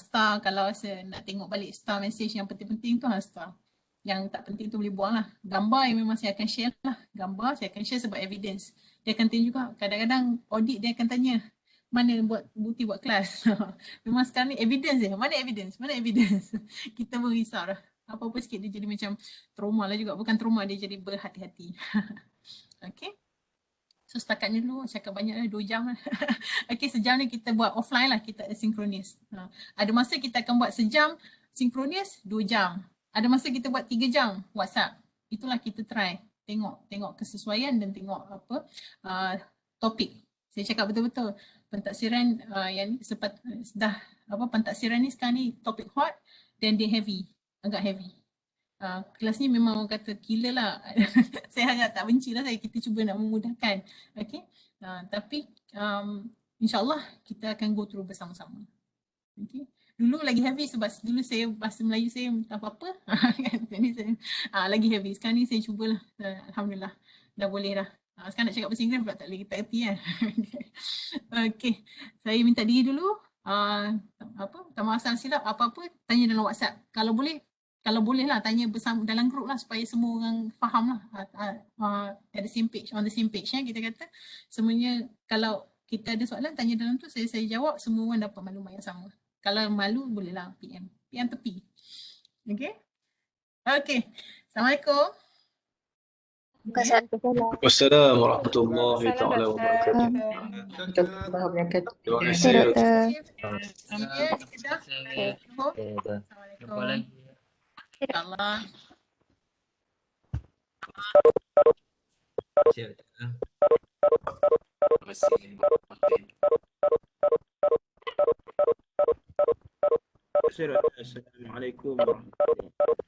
Star kalau rasa nak tengok balik star message yang penting-penting tu, star. Yang tak penting tu boleh buang lah. Gambar yang memang saya akan share lah. Gambar saya akan share sebab evidence. Dia akan tanya juga, kadang-kadang audit dia akan tanya, mana buat bukti buat kelas. Memang sekarang ni evidence je. Mana evidence? Kita pun risau dah. Apa-apa sikit dia jadi macam trauma lah juga. Bukan trauma, dia jadi berhati-hati. Okay. So setakat ni dulu, cakap banyak dah, 2 jam lah. Okay, sejam ni kita buat offline lah, kita asynchronous. Ada masa kita akan buat sejam synchronous, 2 jam. Ada masa kita buat 3 jam WhatsApp. Itulah kita try. Tengok kesesuaian dan tengok topik. Saya cakap betul-betul. Pentaksiran yang pentaksiran ni sekarang ni topik hot dan dia heavy. Agak heavy. Kelas ni memang orang kata gila lah. Saya agak tak benci lah, kita cuba nak memudahkan. Okay. Tapi insyaAllah kita akan go through bersama-sama. Okay. dulu lagi heavy sebab dulu saya bahasa Melayu saya tak apa-apa. Jadi saya lagi heavy. Sekarang ni saya cubalah. Alhamdulillah. Dah boleh dah. Sekarang nak cakap bahasa Inggeris pula tak boleh tak erti kan. Okey. Saya minta diri dulu. Tak masalah silap apa-apa tanya dalam WhatsApp. Kalau boleh lah tanya bersama dalam grup lah supaya semua orang faham lah. At the same page, on the same page kita kata. Semuanya kalau kita ada soalan tanya dalam tu saya jawab, semua orang dapat maklumat yang sama. Kalau malu bolehlah PM tepi. Okey. Assalamualaikum. Wassalamualaikum warahmatullahi taala wabarakatuh. Terima kasih. Jumpa lagi. InsyaAllah. Terima kasih. Assalamualaikum warahmatullahi wabarakatuh.